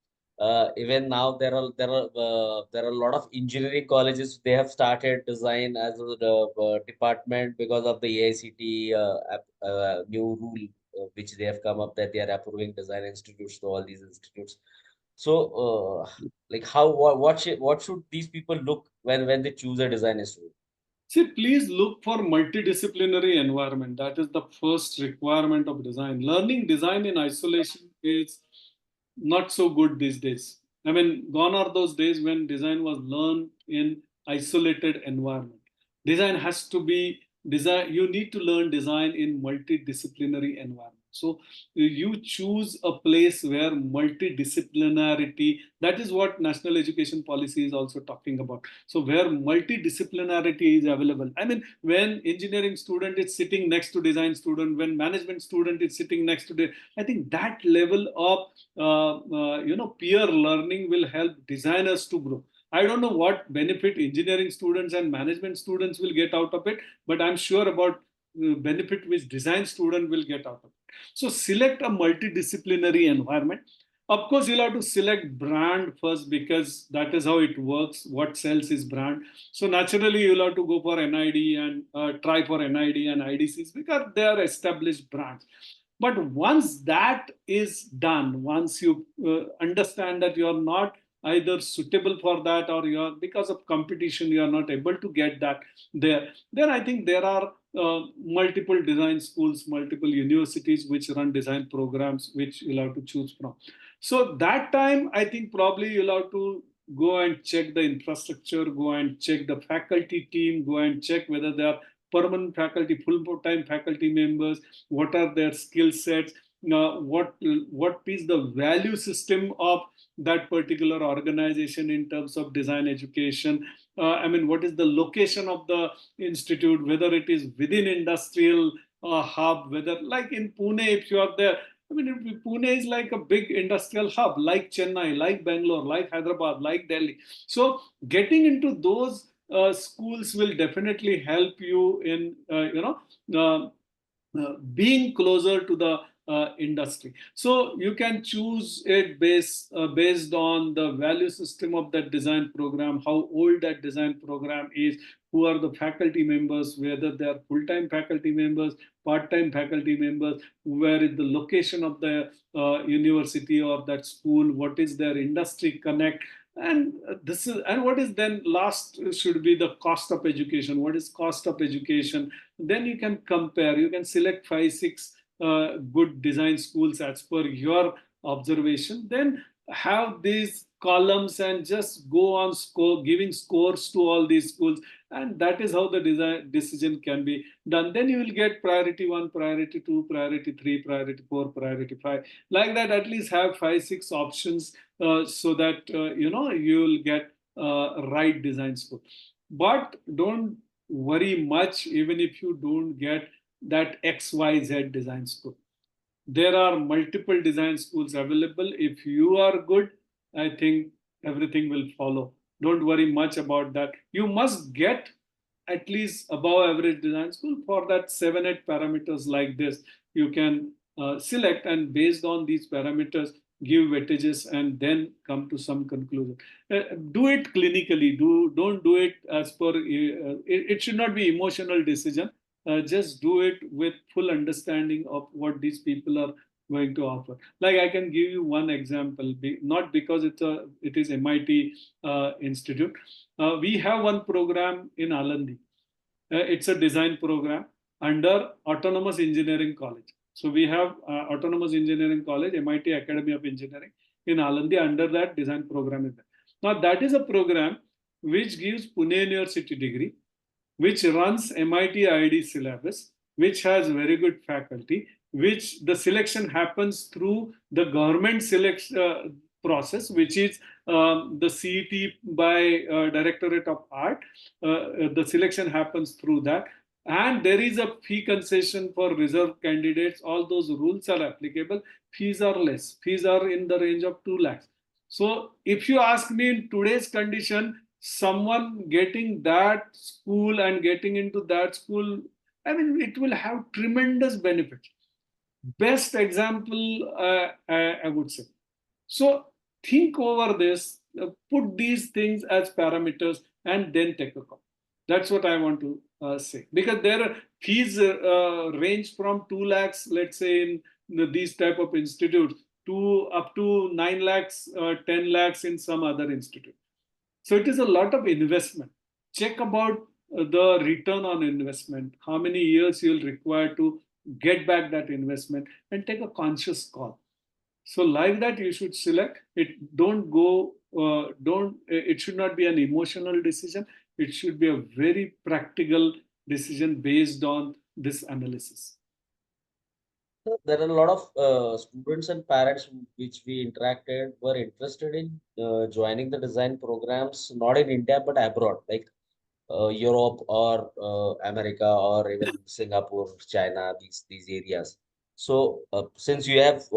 Even now there are a lot of engineering colleges. They have started design as a department because of the AICT new rule which they have come up, that they are approving design institutes to all these institutes. So like how what should these people look when they choose a design institute? See, please look for multidisciplinary environment. That is the first requirement of design. Learning design in isolation is not so good these days. I mean, gone are those days when design was learned in isolated environment. Design has to be design. You need to learn design in multidisciplinary environment. So you choose a place where multidisciplinarity, that is what national education policy is also talking about. So where multidisciplinarity is available. I mean, when engineering student is sitting next to design student, when management student is sitting next to I think that level of peer learning will help designers to grow. I don't know what benefit engineering students and management students will get out of it, but I'm sure about benefit which design student will get out of it. So select a multidisciplinary environment. Of course, you'll have to select brand first, because that is how it works. What sells is brand. So naturally, you'll have to go for NID and try for NID and IDCs, because they are established brands. But once that is done, once you understand that you are not either suitable for that, or you are, because of competition, you are not able to get that there, then I think there are multiple design schools, multiple universities which run design programs, which you'll have to choose from. So that time, I think probably you'll have to go and check the infrastructure, go and check the faculty team, go and check whether they are permanent faculty, full-time faculty members, what are their skill sets, what is the value system of that particular organization in terms of design education. I mean, what is the location of the institute, whether it is within industrial hub, whether like in Pune, if you are there. I mean, Pune is like a big industrial hub, like Chennai, like Bangalore, like Hyderabad, like Delhi. So getting into those schools will definitely help you in, being closer to the industry. So you can choose it based on the value system of that design program, how old that design program is, who are the faculty members, whether they are full-time faculty members, part-time faculty members, where is the location of the university or that school, what is their industry connect, and what is then last should be the cost of education. What is cost of education? Then you can compare, you can select 5 6 good design schools as per your observation, then have these columns and just go on giving scores to all these schools, and that is how the design decision can be done. Then you will get priority 1, priority 2, priority 3, priority 4, priority 5, like that. At least have 5 6 options so that you will get right design school. But don't worry much even if you don't get that XYZ design school. There are multiple design schools available. If you are good, I think everything will follow. Don't worry much about that. You must get at least above average design school. For that 7 8 parameters like this, you can select, and based on these parameters, give weightages and then come to some conclusion. Do it clinically. Don't do it as per. It should not be emotional decision. Just do it with full understanding of what these people are going to offer. Like I can give you one example, not because it is MIT institute. We have one program in Alandi. It's a design program under Autonomous Engineering College. So we have Autonomous Engineering College, MIT Academy of Engineering in Alandi. Under that design program is there. Now that is a program which gives Pune University degree, which runs MIT IID syllabus, which has very good faculty, which the selection happens through the government selection process, which is the CET by Directorate of Art. The selection happens through that. And there is a fee concession for reserve candidates. All those rules are applicable. Fees are less. Fees are in the range of 2 lakhs. So if you ask me, in today's condition, someone getting that school and getting into that school, I mean, it will have tremendous benefit. Best example, I would say. So think over this, put these things as parameters, and then take a call. That's what I want to say. Because their fees range from 2 lakhs, let's say, in these type of institutes, to up to 9 lakhs, 10 lakhs in some other institute. So it is a lot of investment. Check about the return on investment, how many years you'll require to get back that investment, and take a conscious call. So like that, you should select it. It should not be an emotional decision. It should be a very practical decision based on this analysis. There are a lot of students and parents which we interacted were interested in joining the design programs, not in India, but abroad, like Europe or America or even Singapore, China, these areas. So since you have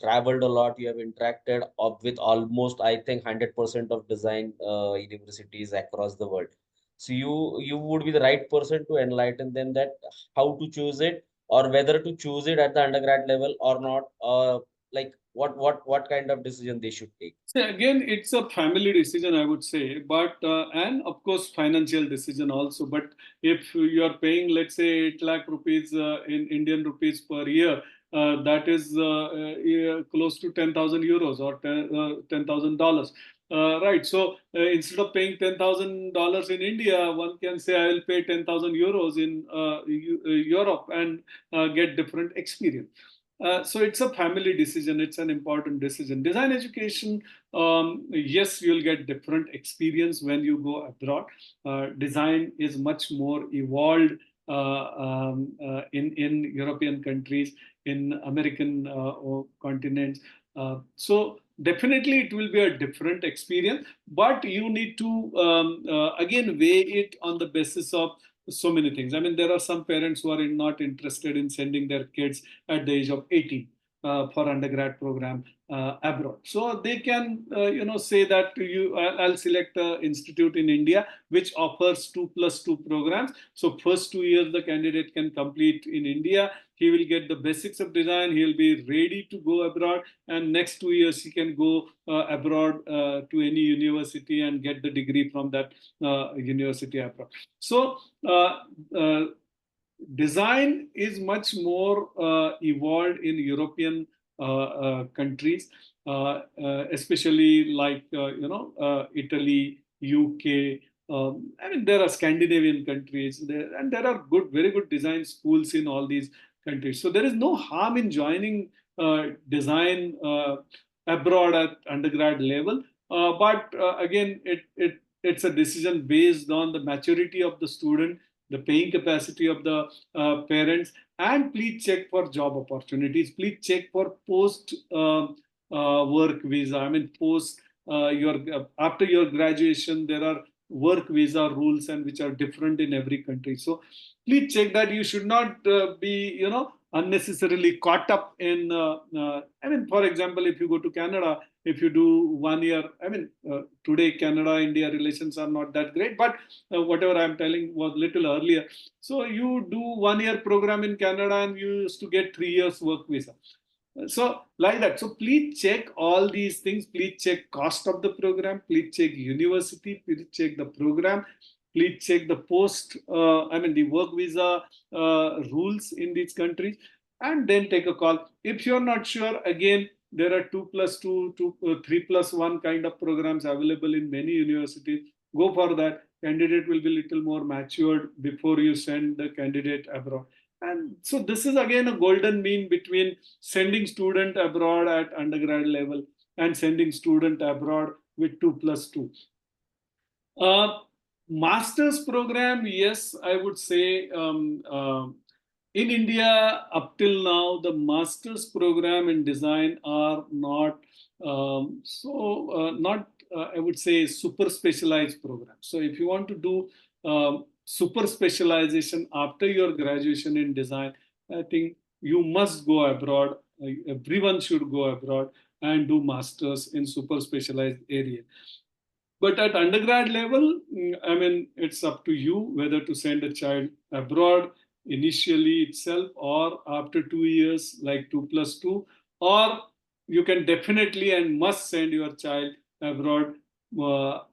traveled a lot, you have interacted with almost, I think, 100% of design universities across the world. So you would be the right person to enlighten them that how to choose it, or whether to choose it at the undergrad level or not, like what kind of decision they should take. So again, it's a family decision, I would say, but and of course financial decision also. But if you are paying, let's say, 8 lakh rupees in Indian rupees per year, that is close to 10,000 euros or $10,000. Right. So instead of paying $10,000 in India, one can say I will pay 10,000 euros in Europe and get different experience. So it's a family decision. It's an important decision. Design education, yes, you'll get different experience when you go abroad. Design is much more evolved in European countries, in American continents. So definitely it will be a different experience, but you need to again weigh it on the basis of so many things. I mean, there are some parents who are not interested in sending their kids at the age of 18 for undergrad program abroad. So they can, say that I'll select an institute in India which offers 2+2 programs. So first 2 years the candidate can complete in India. He will get the basics of design. He'll be ready to go abroad, and next 2 years he can go abroad to any university and get the degree from that university abroad. So design is much more evolved in European countries, especially like Italy, UK. I mean, there are Scandinavian countries, and there are very good design schools in all these countries. So there is no harm in joining design abroad at undergrad level. But again, it's a decision based on the maturity of the student, the paying capacity of the parents, and please check for job opportunities. Please check for post work visa. I mean, post after your graduation, there are work visa rules and which are different in every country. So please check that. You should not be, unnecessarily caught up in. I mean, for example, if you go to Canada, if you do 1 year, I mean, today Canada-India relations are not that great, but whatever I'm telling was little earlier. So you do 1 year program in Canada and you used to get 3 years work visa. So like that. So please check all these things. Please check cost of the program. Please check university. Please check the program. Please check the the work visa rules in these countries, and then take a call. If you're not sure, again, there are 2+2, 3+1 kind of programs available in many universities. Go for that. Candidate will be little more matured before you send the candidate abroad. And so this is again a golden mean between sending student abroad at undergrad level and sending student abroad with 2+2. Master's program, yes, I would say in India, up till now, the master's program in design are not I would say, super specialized programs. So if you want to do super specialization after your graduation in design, I think you must go abroad. Everyone should go abroad and do masters in super specialized area. But at undergrad level, I mean, it's up to you whether to send a child abroad initially itself or after 2 years, like 2+2, or you can definitely and must send your child abroad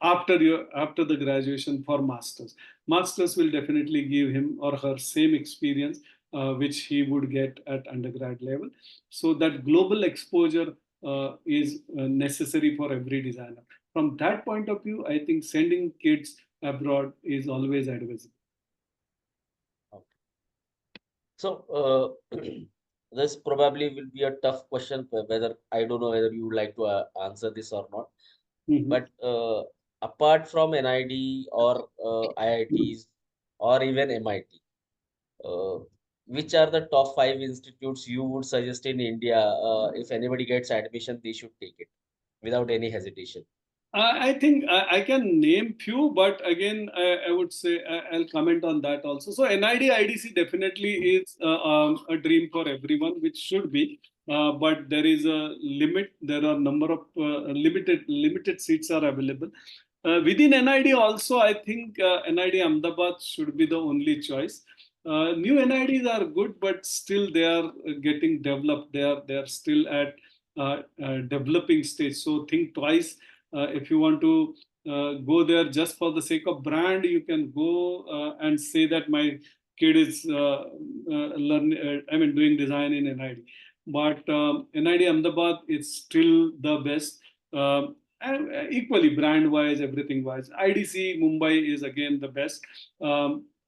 after the graduation for masters. Masters will definitely give him or her same experience which he would get at undergrad level. So that global exposure is necessary for every designer. From that point of view, I think sending kids abroad is always advisable. Okay. So this probably will be a tough question, whether I don't know whether you would like to answer this or not. But apart from NID or IITs or even MIT, which are the top 5 institutes you would suggest in India? If anybody gets admission, they should take it without any hesitation. I think I can name few, but again, I would say I'll comment on that also. So NID IDC definitely is a dream for everyone, which should be. But there is a limit. There are number of limited seats are available. Within NID also, I think NID Ahmedabad should be the only choice. New NIDs are good, but still they are getting developed. They are still at developing stage. So think twice. If you want to go there just for the sake of brand, you can go and say that my kid is doing design in NID. But NID Ahmedabad is still the best. And equally brand-wise, everything-wise. IDC Mumbai is again the best.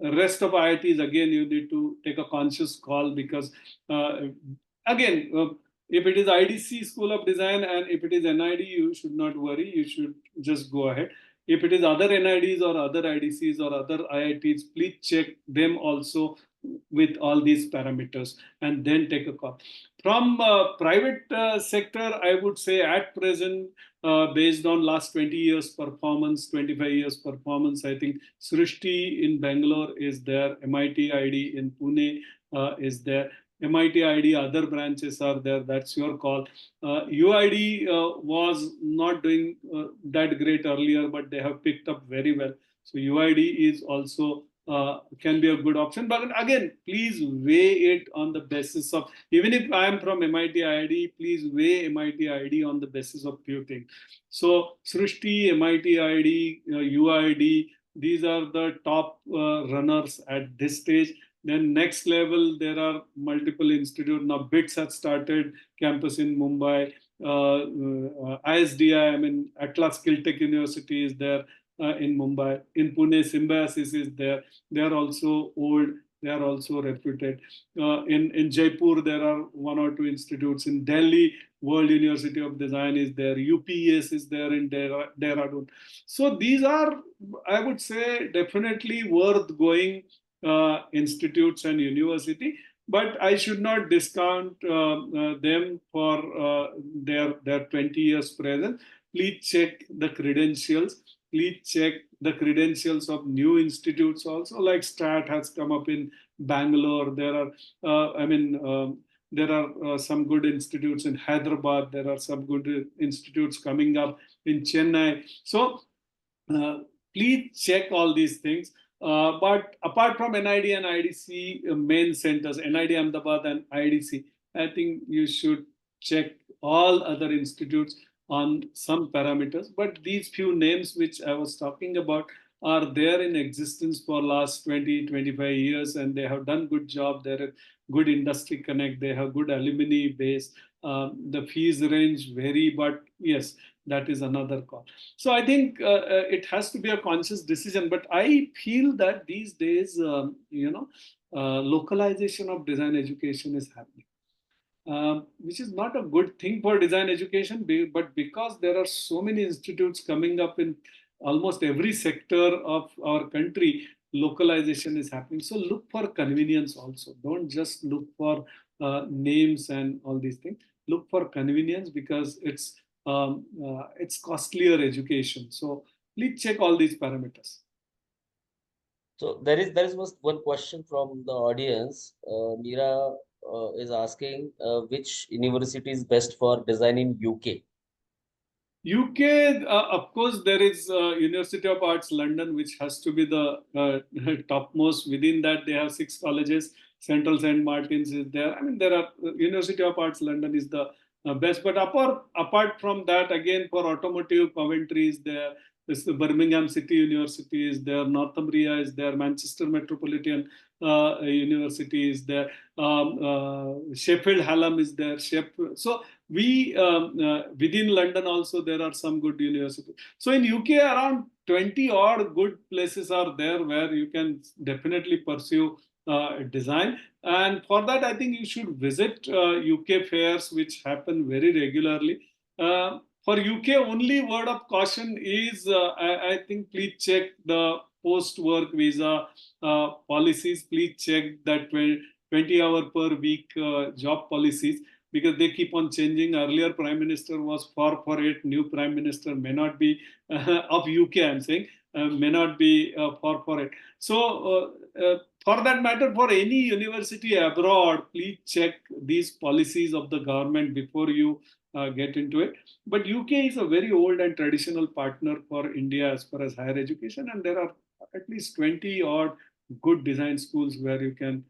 Rest of IITs, again, you need to take a conscious call because, again, if it is IDC School of Design and if it is NID, you should not worry. You should just go ahead. If it is other NIDs or other IDCs or other IITs, please check them also with all these parameters and then take a call. From private sector, I would say at present, based on last 20 years performance, 25 years performance, I think Srishti in Bangalore is there, MIT ID in Pune is there. MIT ID, other branches are there. That's your call. UID was not doing that great earlier, but they have picked up very well. So UID is also can be a good option. But again, please weigh it on the basis of, even if I am from MIT ID, please weigh MIT ID on the basis of few things. So Srishti, MIT ID, UID, these are the top runners at this stage. Then next level, there are multiple institutes. Now BITS has started campus in Mumbai. ISDI, I mean, Atlas Skill Tech University is there in Mumbai. In Pune, Symbiosis is there. They are also old. They are also reputed. In Jaipur, there are one or two institutes. In Delhi, World University of Design is there. UPES is there in Dehradun. So these are, I would say, definitely worth going institutes and university, but I should not discount them for their 20 years present. Please check the credentials. Please check the credentials of new institutes also, like STAT has come up in Bangalore. There are, there are some good institutes in Hyderabad. There are some good institutes coming up in Chennai. So please check all these things. But apart from NID and IDC main centers, NID Ahmedabad and IDC, I think you should check all other institutes on some parameters. But these few names which I was talking about are there in existence for last 20, 25 years, and they have done good job. They're a good industry connect. They have good alumni base. The fees range vary, but yes, that is another call. So I think it has to be a conscious decision. But I feel that these days, localization of design education is happening. Which is not a good thing for design education, but because there are so many institutes coming up in almost every sector of our country, localization is happening. So look for convenience also. Don't just look for names and all these things. Look for convenience because it's costlier education. So please check all these parameters. So there is one question from the audience. Meera is asking which university is best for design in UK. UK, of course, there is University of Arts London, which has to be the topmost. Within that, they have 6 colleges. Central St. Martin's is there. I mean, there are University of Arts London is the best. But apart from that, again, for automotive, Coventry is there. This the Birmingham City University is there. Northumbria is there. Manchester Metropolitan University is there. Sheffield Hallam is there. So we within London also there are some good universities. So in UK around 20 odd good places are there where you can definitely pursue design. And for that, I think you should visit UK fairs, which happen very regularly. For UK, only word of caution is I think please check the post-work visa policies. Please check that 20-hour per week job policies, because they keep on changing. Earlier Prime Minister was for it. New Prime Minister may not be of UK, I'm saying, may not be for it. So for that matter, for any university abroad, please check these policies of the government before you get into it. But UK is a very old and traditional partner for India as far as higher education, and there are at least 20 odd good design schools where you can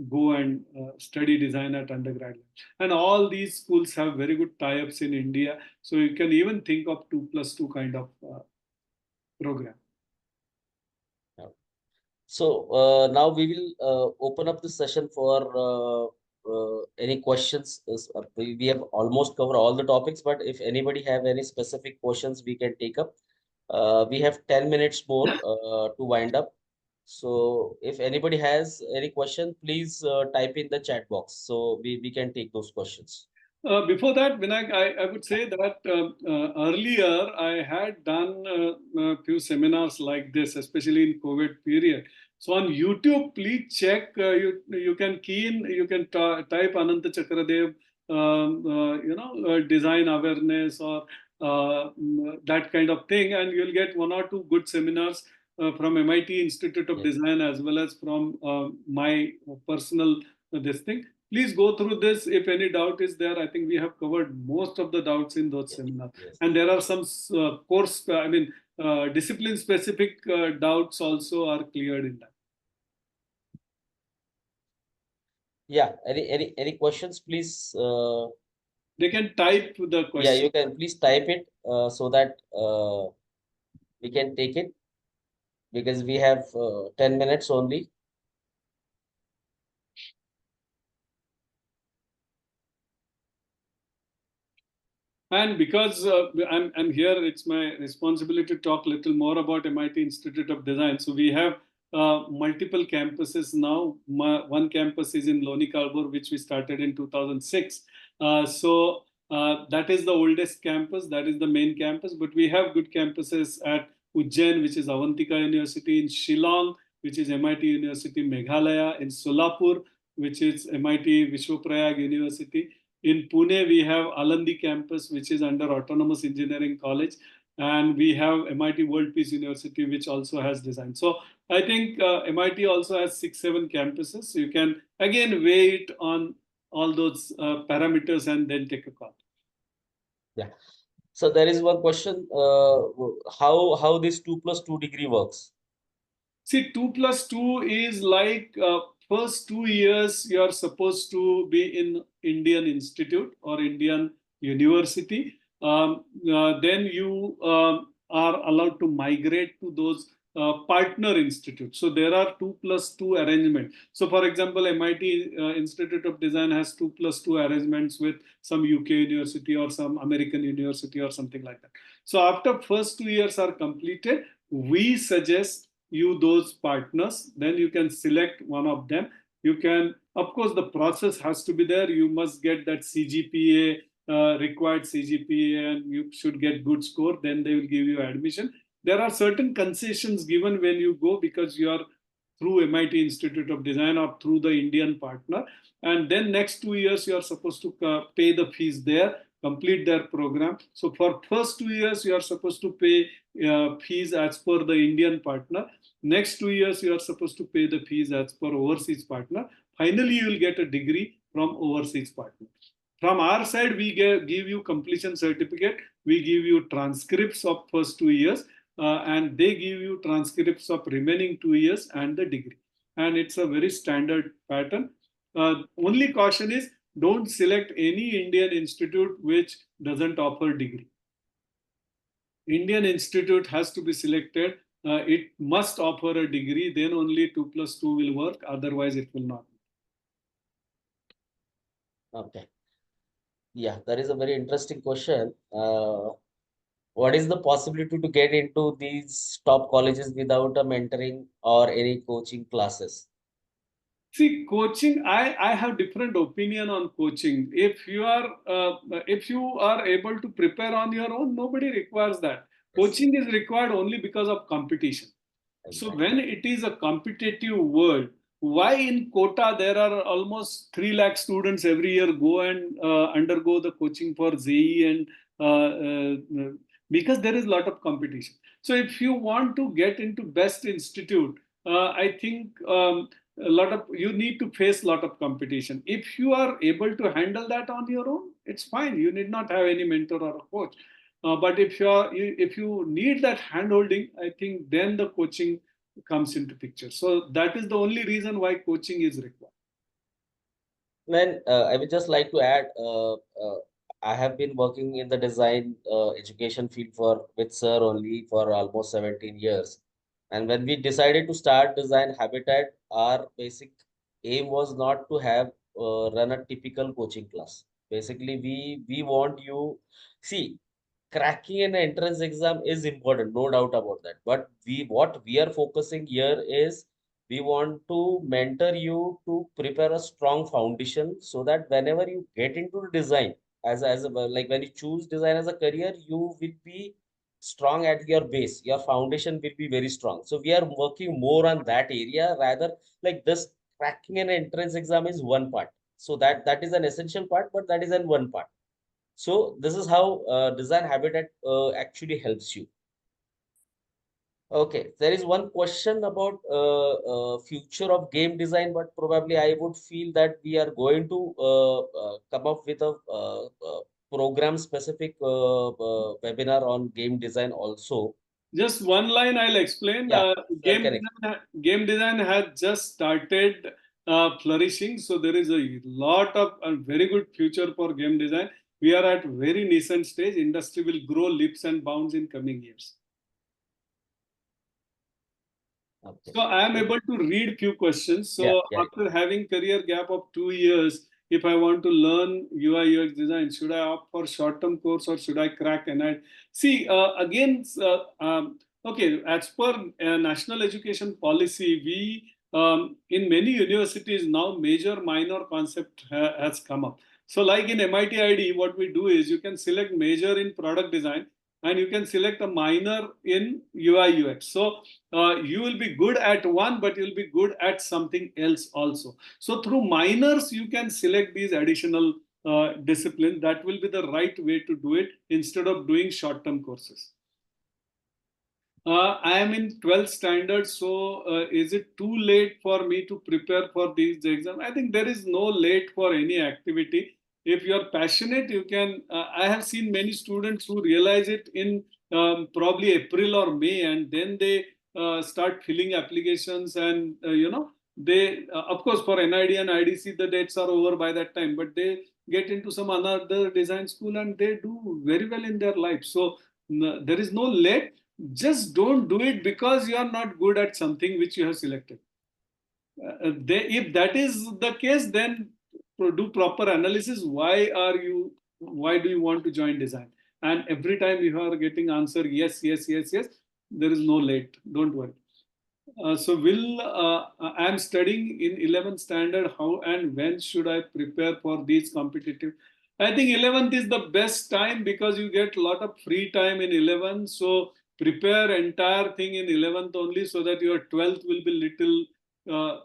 go and study design at undergrad. And all these schools have very good tie-ups in India. So you can even think of 2+2 kind of program. So now we will open up the session for any questions. We have almost covered all the topics, but if anybody have any specific questions, we can take up. We have 10 minutes more to wind up. So if anybody has any question, please type in the chat box so we can take those questions. Before that, Vinayak, I would say that earlier I had done a few seminars like this, especially in COVID period. So on YouTube, please check. You can key in, you can type Ananta Chakradev, design awareness or that kind of thing, and you'll get one or two good seminars from MIT Institute of Yes, Design as well as from my personal this thing. Please go through this. If any doubt is there, I think we have covered most of the doubts in those yes, seminars. yes. And there are some course, discipline specific doubts also are cleared in that. Yeah. Any questions, please? They can type the Yeah, question. you can please type it so that we can take it because we have 10 minutes only. And because I'm here, it's my responsibility to talk a little more about MIT Institute of Design. So we have multiple campuses now. One campus is in Loni Kalbur, which we started in 2006. That is the oldest campus. That is the main campus. But we have good campuses at Ujjain, which is Avantika University, in Shillong, which is MIT University Meghalaya, in Solapur, which is MIT Vishwaprayag University. In Pune, we have Alandi campus, which is under Autonomous Engineering College. And we have MIT World Peace University, which also has design. So I think MIT also has 6, 7 campuses. So you can again weigh it on all those parameters and then take a call. Yeah. So there is one question, how this 2+2 degree works? See, 2+2 is like first 2 years you are supposed to be in Indian Institute or Indian University. Then you are allowed to migrate to those partner institutes. So there are 2+2 arrangements. So for example, MIT Institute of Design has 2+2 arrangements with some UK university or some American university or something like that. So after first 2 years are completed, we suggest you those partners, then you can select one of them. You can, of course, the process has to be there. You must get that CGPA, required CGPA, and you should get good score. Then they will give you admission. There are certain concessions given when you go because you are through MIT Institute of Design or through the Indian partner. And then next 2 years, you are supposed to pay the fees there, complete their program. So for first 2 years, you are supposed to pay fees as per the Indian partner. Next 2 years, you are supposed to pay the fees as per overseas partner. Finally, you will get a degree from overseas partner. From our side, we give you completion certificate. We give you transcripts of first 2 years, and they give you transcripts of remaining 2 years and the degree. And it's a very standard pattern. Only caution is don't select any Indian institute which doesn't offer degree. Indian institute has to be selected. It must offer a degree, then only 2+2 will work. Otherwise, it will not. Okay. Yeah, that is a very interesting question. What is the possibility to get into these top colleges without a mentoring or any coaching classes? See, coaching, I have different opinion on coaching. If you are able to prepare on your own, nobody requires that. Yes, Coaching is required only because of competition. So exactly. when it is a competitive world, why in quota there are almost 3 lakh students every year go and undergo the coaching for JEE and because there is a lot of competition. So if you want to get into best institute, I think a lot of you need to face a lot of competition. If you are able to handle that on your own, it's fine. You need not have any mentor or a coach. But if you need that handholding, I think then the coaching comes into picture. So that is the only reason why coaching is required. Then I would just like to add, I have been working in the design education field for with sir only for almost 17 years. And when we decided to start Design Habitat, our basic aim was not to have run a typical coaching class. Basically, we want you see cracking an entrance exam is important, no doubt about that. But what we are focusing here is we want to mentor you to prepare a strong foundation so that whenever you get into the design, as a like when you choose design as a career, you will be strong at your base. Your foundation will be very strong. So we are working more on that area rather like this. Cracking an entrance exam is one part. So that is an essential part, but that is an one part. So this is how design habitat actually helps you. Okay, there is one question about future of game design, but probably I would feel that we are going to come up with a program specific webinar on game design also. Just one line I'll explain. Yeah, sir, correct. Game design has just started flourishing. So there is a lot of very good future for game design. We are at very nascent stage. Industry will grow leaps and bounds in coming years. Okay. So I am able to read few questions. So Yeah. after having career gap of 2 years, if I want to learn UI UX design, should I opt for short-term course or should I crack NID? See, again, okay, as per national education policy, we in many universities now major minor concept has come up. So like in MITID, what we do is you can select major in product design and you can select a minor in UI UX. So you will be good at one, but you'll be good at something else also. So through minors, you can select these additional disciplines. That will be the right way to do it instead of doing short-term courses. I am in 12th standard, so is it too late for me to prepare for these exams? I think there is no late for any activity. If you are passionate, you can. I have seen many students who realize it in probably April or May, and then they start filling applications, and they of course for NID and IDC the dates are over by that time, but they get into some another design school and they do very well in their life. So there is no late. Just don't do it because you are not good at something which you have selected. If that is the case, then do proper analysis. Why do you want to join design? And every time you are getting answer yes, yes, yes, yes, there is no late. Don't worry. I am studying in 11th standard. How and when should I prepare for these competitive? I think 11th is the best time because you get a lot of free time in 11th. So prepare entire thing in 11th only so that your 12th will be little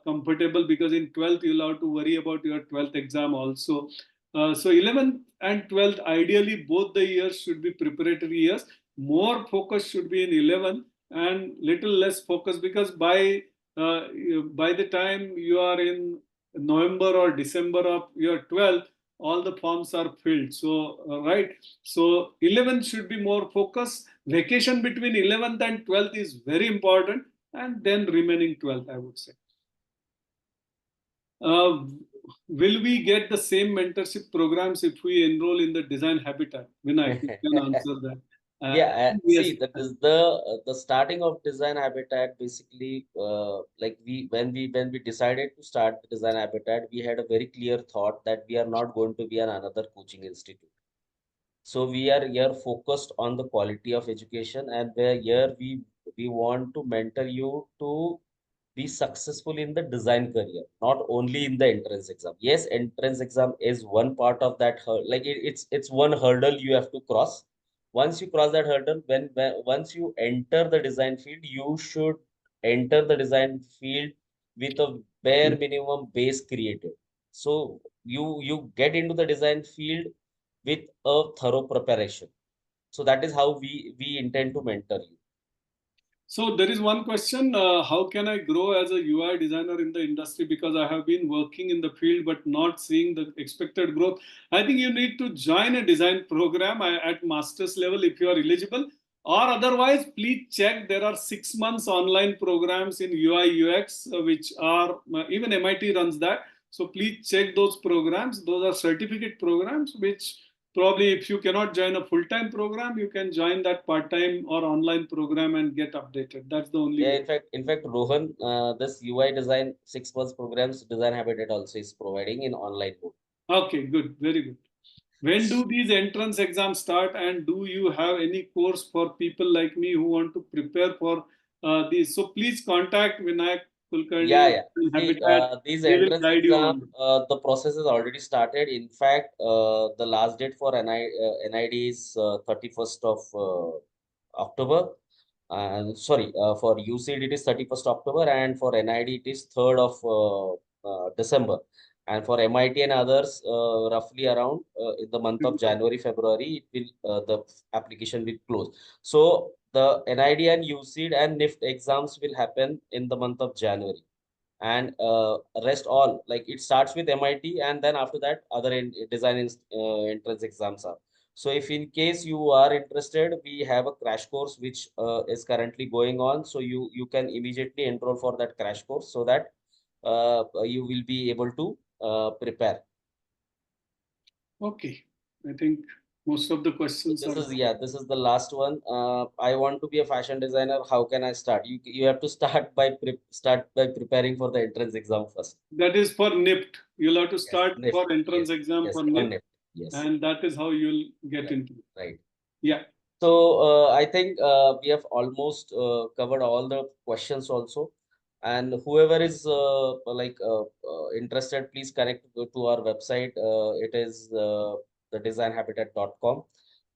comfortable because in 12th you'll have to worry about your 12th exam also. So 11th and 12th, ideally both the years should be preparatory years. More focus should be in 11th and little less focus because by the time you are in November or December of your 12th, all the forms are filled. So right, so 11th should be more focus. Vacation between 11th and 12th is very important, and then remaining 12th, I would say. Will we get the same mentorship programs if we enroll in the design habitat? Vinay, you can answer that. Yeah, Yes. see, that is the starting of design habitat. Basically, like when we decided to start the design habitat, we had a very clear thought that we are not going to be another coaching institute. So we are here focused on the quality of education, and where here we want to mentor you to be successful in the design career, not only in the entrance exam. Yes, entrance exam is one part of that. Like it's one hurdle you have to cross. Once you cross that hurdle, once you enter the design field, you should enter the design field with a bare minimum base created. So you get into the design field with a thorough preparation. So that is how we intend to mentor you. So there is one question, how can I grow as a UI designer in the industry because I have been working in the field but not seeing the expected growth? I think you need to join a design program at master's level if you are eligible, or otherwise please check there are 6 months online programs in UI UX which are, even MIT runs that. So please check those programs. Those are certificate programs which probably if you cannot join a full-time program, you can join that part-time or online program and get updated. That's the only way. In fact, Rohan, this UI design 6 months programs, design habitat also is providing in online mode. Okay, good, very good. When do these entrance exams start, and do you have any course for people like me who want to prepare for these? So please contact Vinayak Kulkarni, Yeah. and See, Habitat, these they will entrance guide you on exam, it. the process has already started. In fact, the last date for NID is 31st of October. And sorry, for UCEED it is 31st October, and for NID it is 3rd of December. And for MIT and others, roughly around in the month of January, February, it will the application will close. So the NID and UCEED and NIFT exams will happen in the month of January, and rest all, like, it starts with MIT, and then after that other entrance exams are. So if in case you are interested, we have a crash course which is currently going on, so you can immediately enroll for that crash course, so that you will be able to prepare. Okay, I think most of the So questions this are. is, yeah, this is the last one. I want to be a fashion designer. How can I start? You have to start by preparing for the entrance exam first. That is for NIFT. You'll have to Yes, start NIFT. for entrance Yes, exam yes, for on NIFT, NIFT. Yes, and that is how you'll get right, into it. right. Yeah. So I think we have almost covered all the questions also. And whoever is interested, please connect to our website. It is thedesignhabitat.com.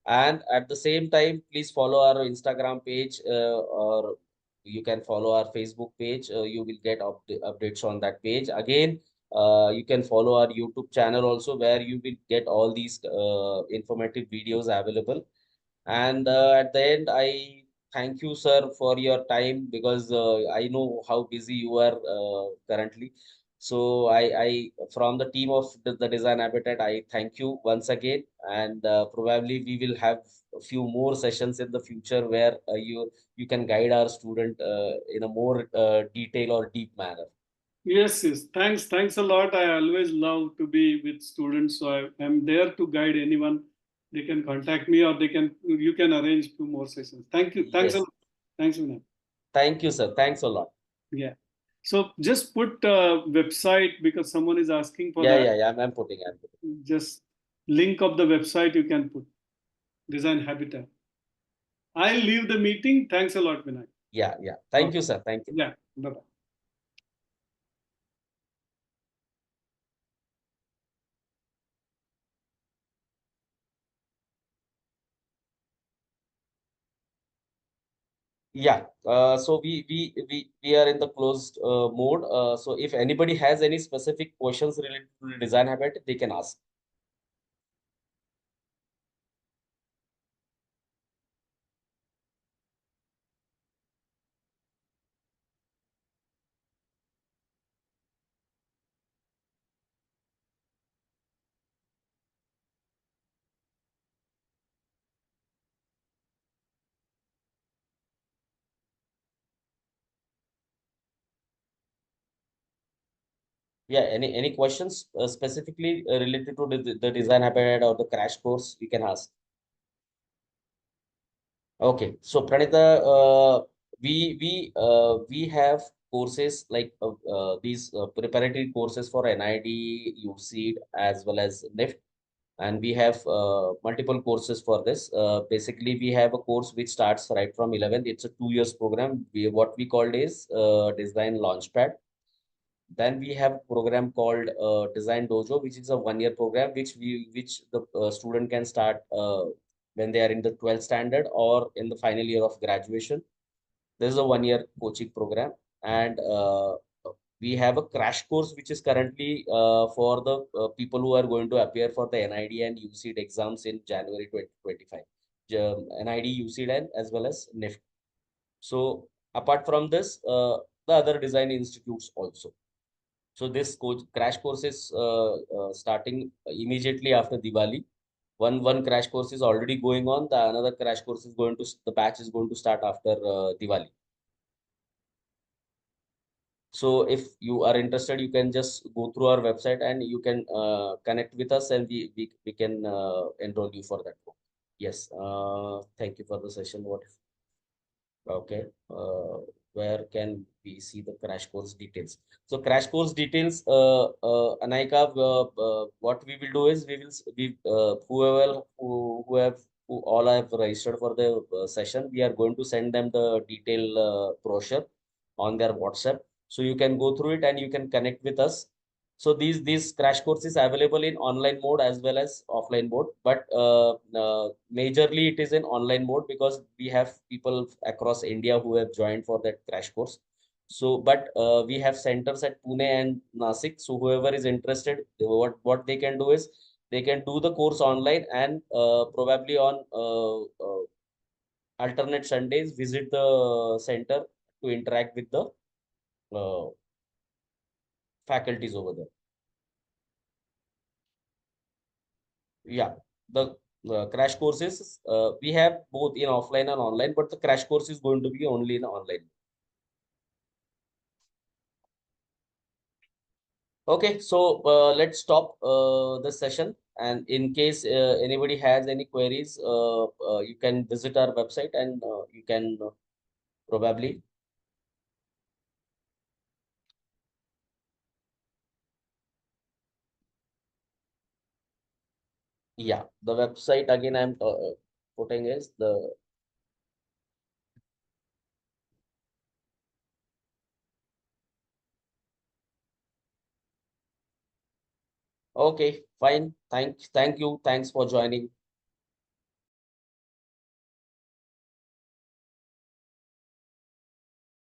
And at the same time, please follow our Instagram page, or you can follow our Facebook page. You will get updates on that page. Again, you can follow our YouTube channel also, where you will get all these informative videos available. And at the end, I thank you, sir, for your time, because I know how busy you are currently. So from the team of the Design Habitat, I thank you once again. And probably we will have a few more sessions in the future, where you can guide our student in a more detail or deep manner. Yes, yes. Thanks a lot. I always love to be with students, so I am there to guide anyone. They can contact me, or you can arrange two more sessions. Thank you. Thanks a Yes. lot. Thanks, Vinay. Thank you, sir. Thanks a lot. Yeah. So just put website, because someone is asking for Yeah, that. yeah, yeah. I'm putting. Just link of the website you can put. Design Habitat. I'll leave the meeting. Thanks a lot, Vinay. Yeah, yeah. Thank Okay. you, sir. Thank you. Yeah. Bye bye. Yeah, so we are in the closed mode. So if anybody has any specific questions related to the design habit, they can ask. Yeah, any questions specifically related to the design habit or the crash course, you can ask. Okay, so Pranita, we have courses like these preparatory courses for NID, UCEED, as well as NIFT. And we have multiple courses for this. Basically, we have a course which starts right from 11th. It's a 2 years program. What we called is Design Launchpad. Then we have a program called Design Dojo, which is a 1 year program, which the student can start when they are in the 12th standard or in the final year of graduation. This is a 1 year coaching program. And we have a crash course which is currently for the people who are going to appear for the NID and UCEED exams in January 2025. NID, UCEED, and as well as NIFT. So apart from this, the other design institutes also. So this crash course is starting immediately after Diwali. One crash course is already going on. The another crash course is going to the batch is going to start after Diwali. So if you are interested, you can just go through our website and you can connect with us, and we can enroll you for that book. Yes. Thank you for the session. Okay. Where can we see the crash course details? So crash course details, Anaika, what we will do is whoever who all have registered for the session, we are going to send them the detailed brochure on their WhatsApp. So you can go through it and you can connect with us. So these crash courses available in online mode as well as offline mode, but majorly it is in online mode because we have people across India who have joined for that crash course. So, but we have centers at Pune and Nasik. So whoever is interested, what they can do is they can do the course online and probably on alternate Sundays visit the center to interact with the uh, faculties over there. Yeah, the crash courses we have both in offline and online, but the crash course is going to be only in online. Okay, so let's stop the session. And in case anybody has any queries, you can visit our website and you can probably, yeah, the website again I'm putting is the, okay, fine. Thank you. Thanks for joining.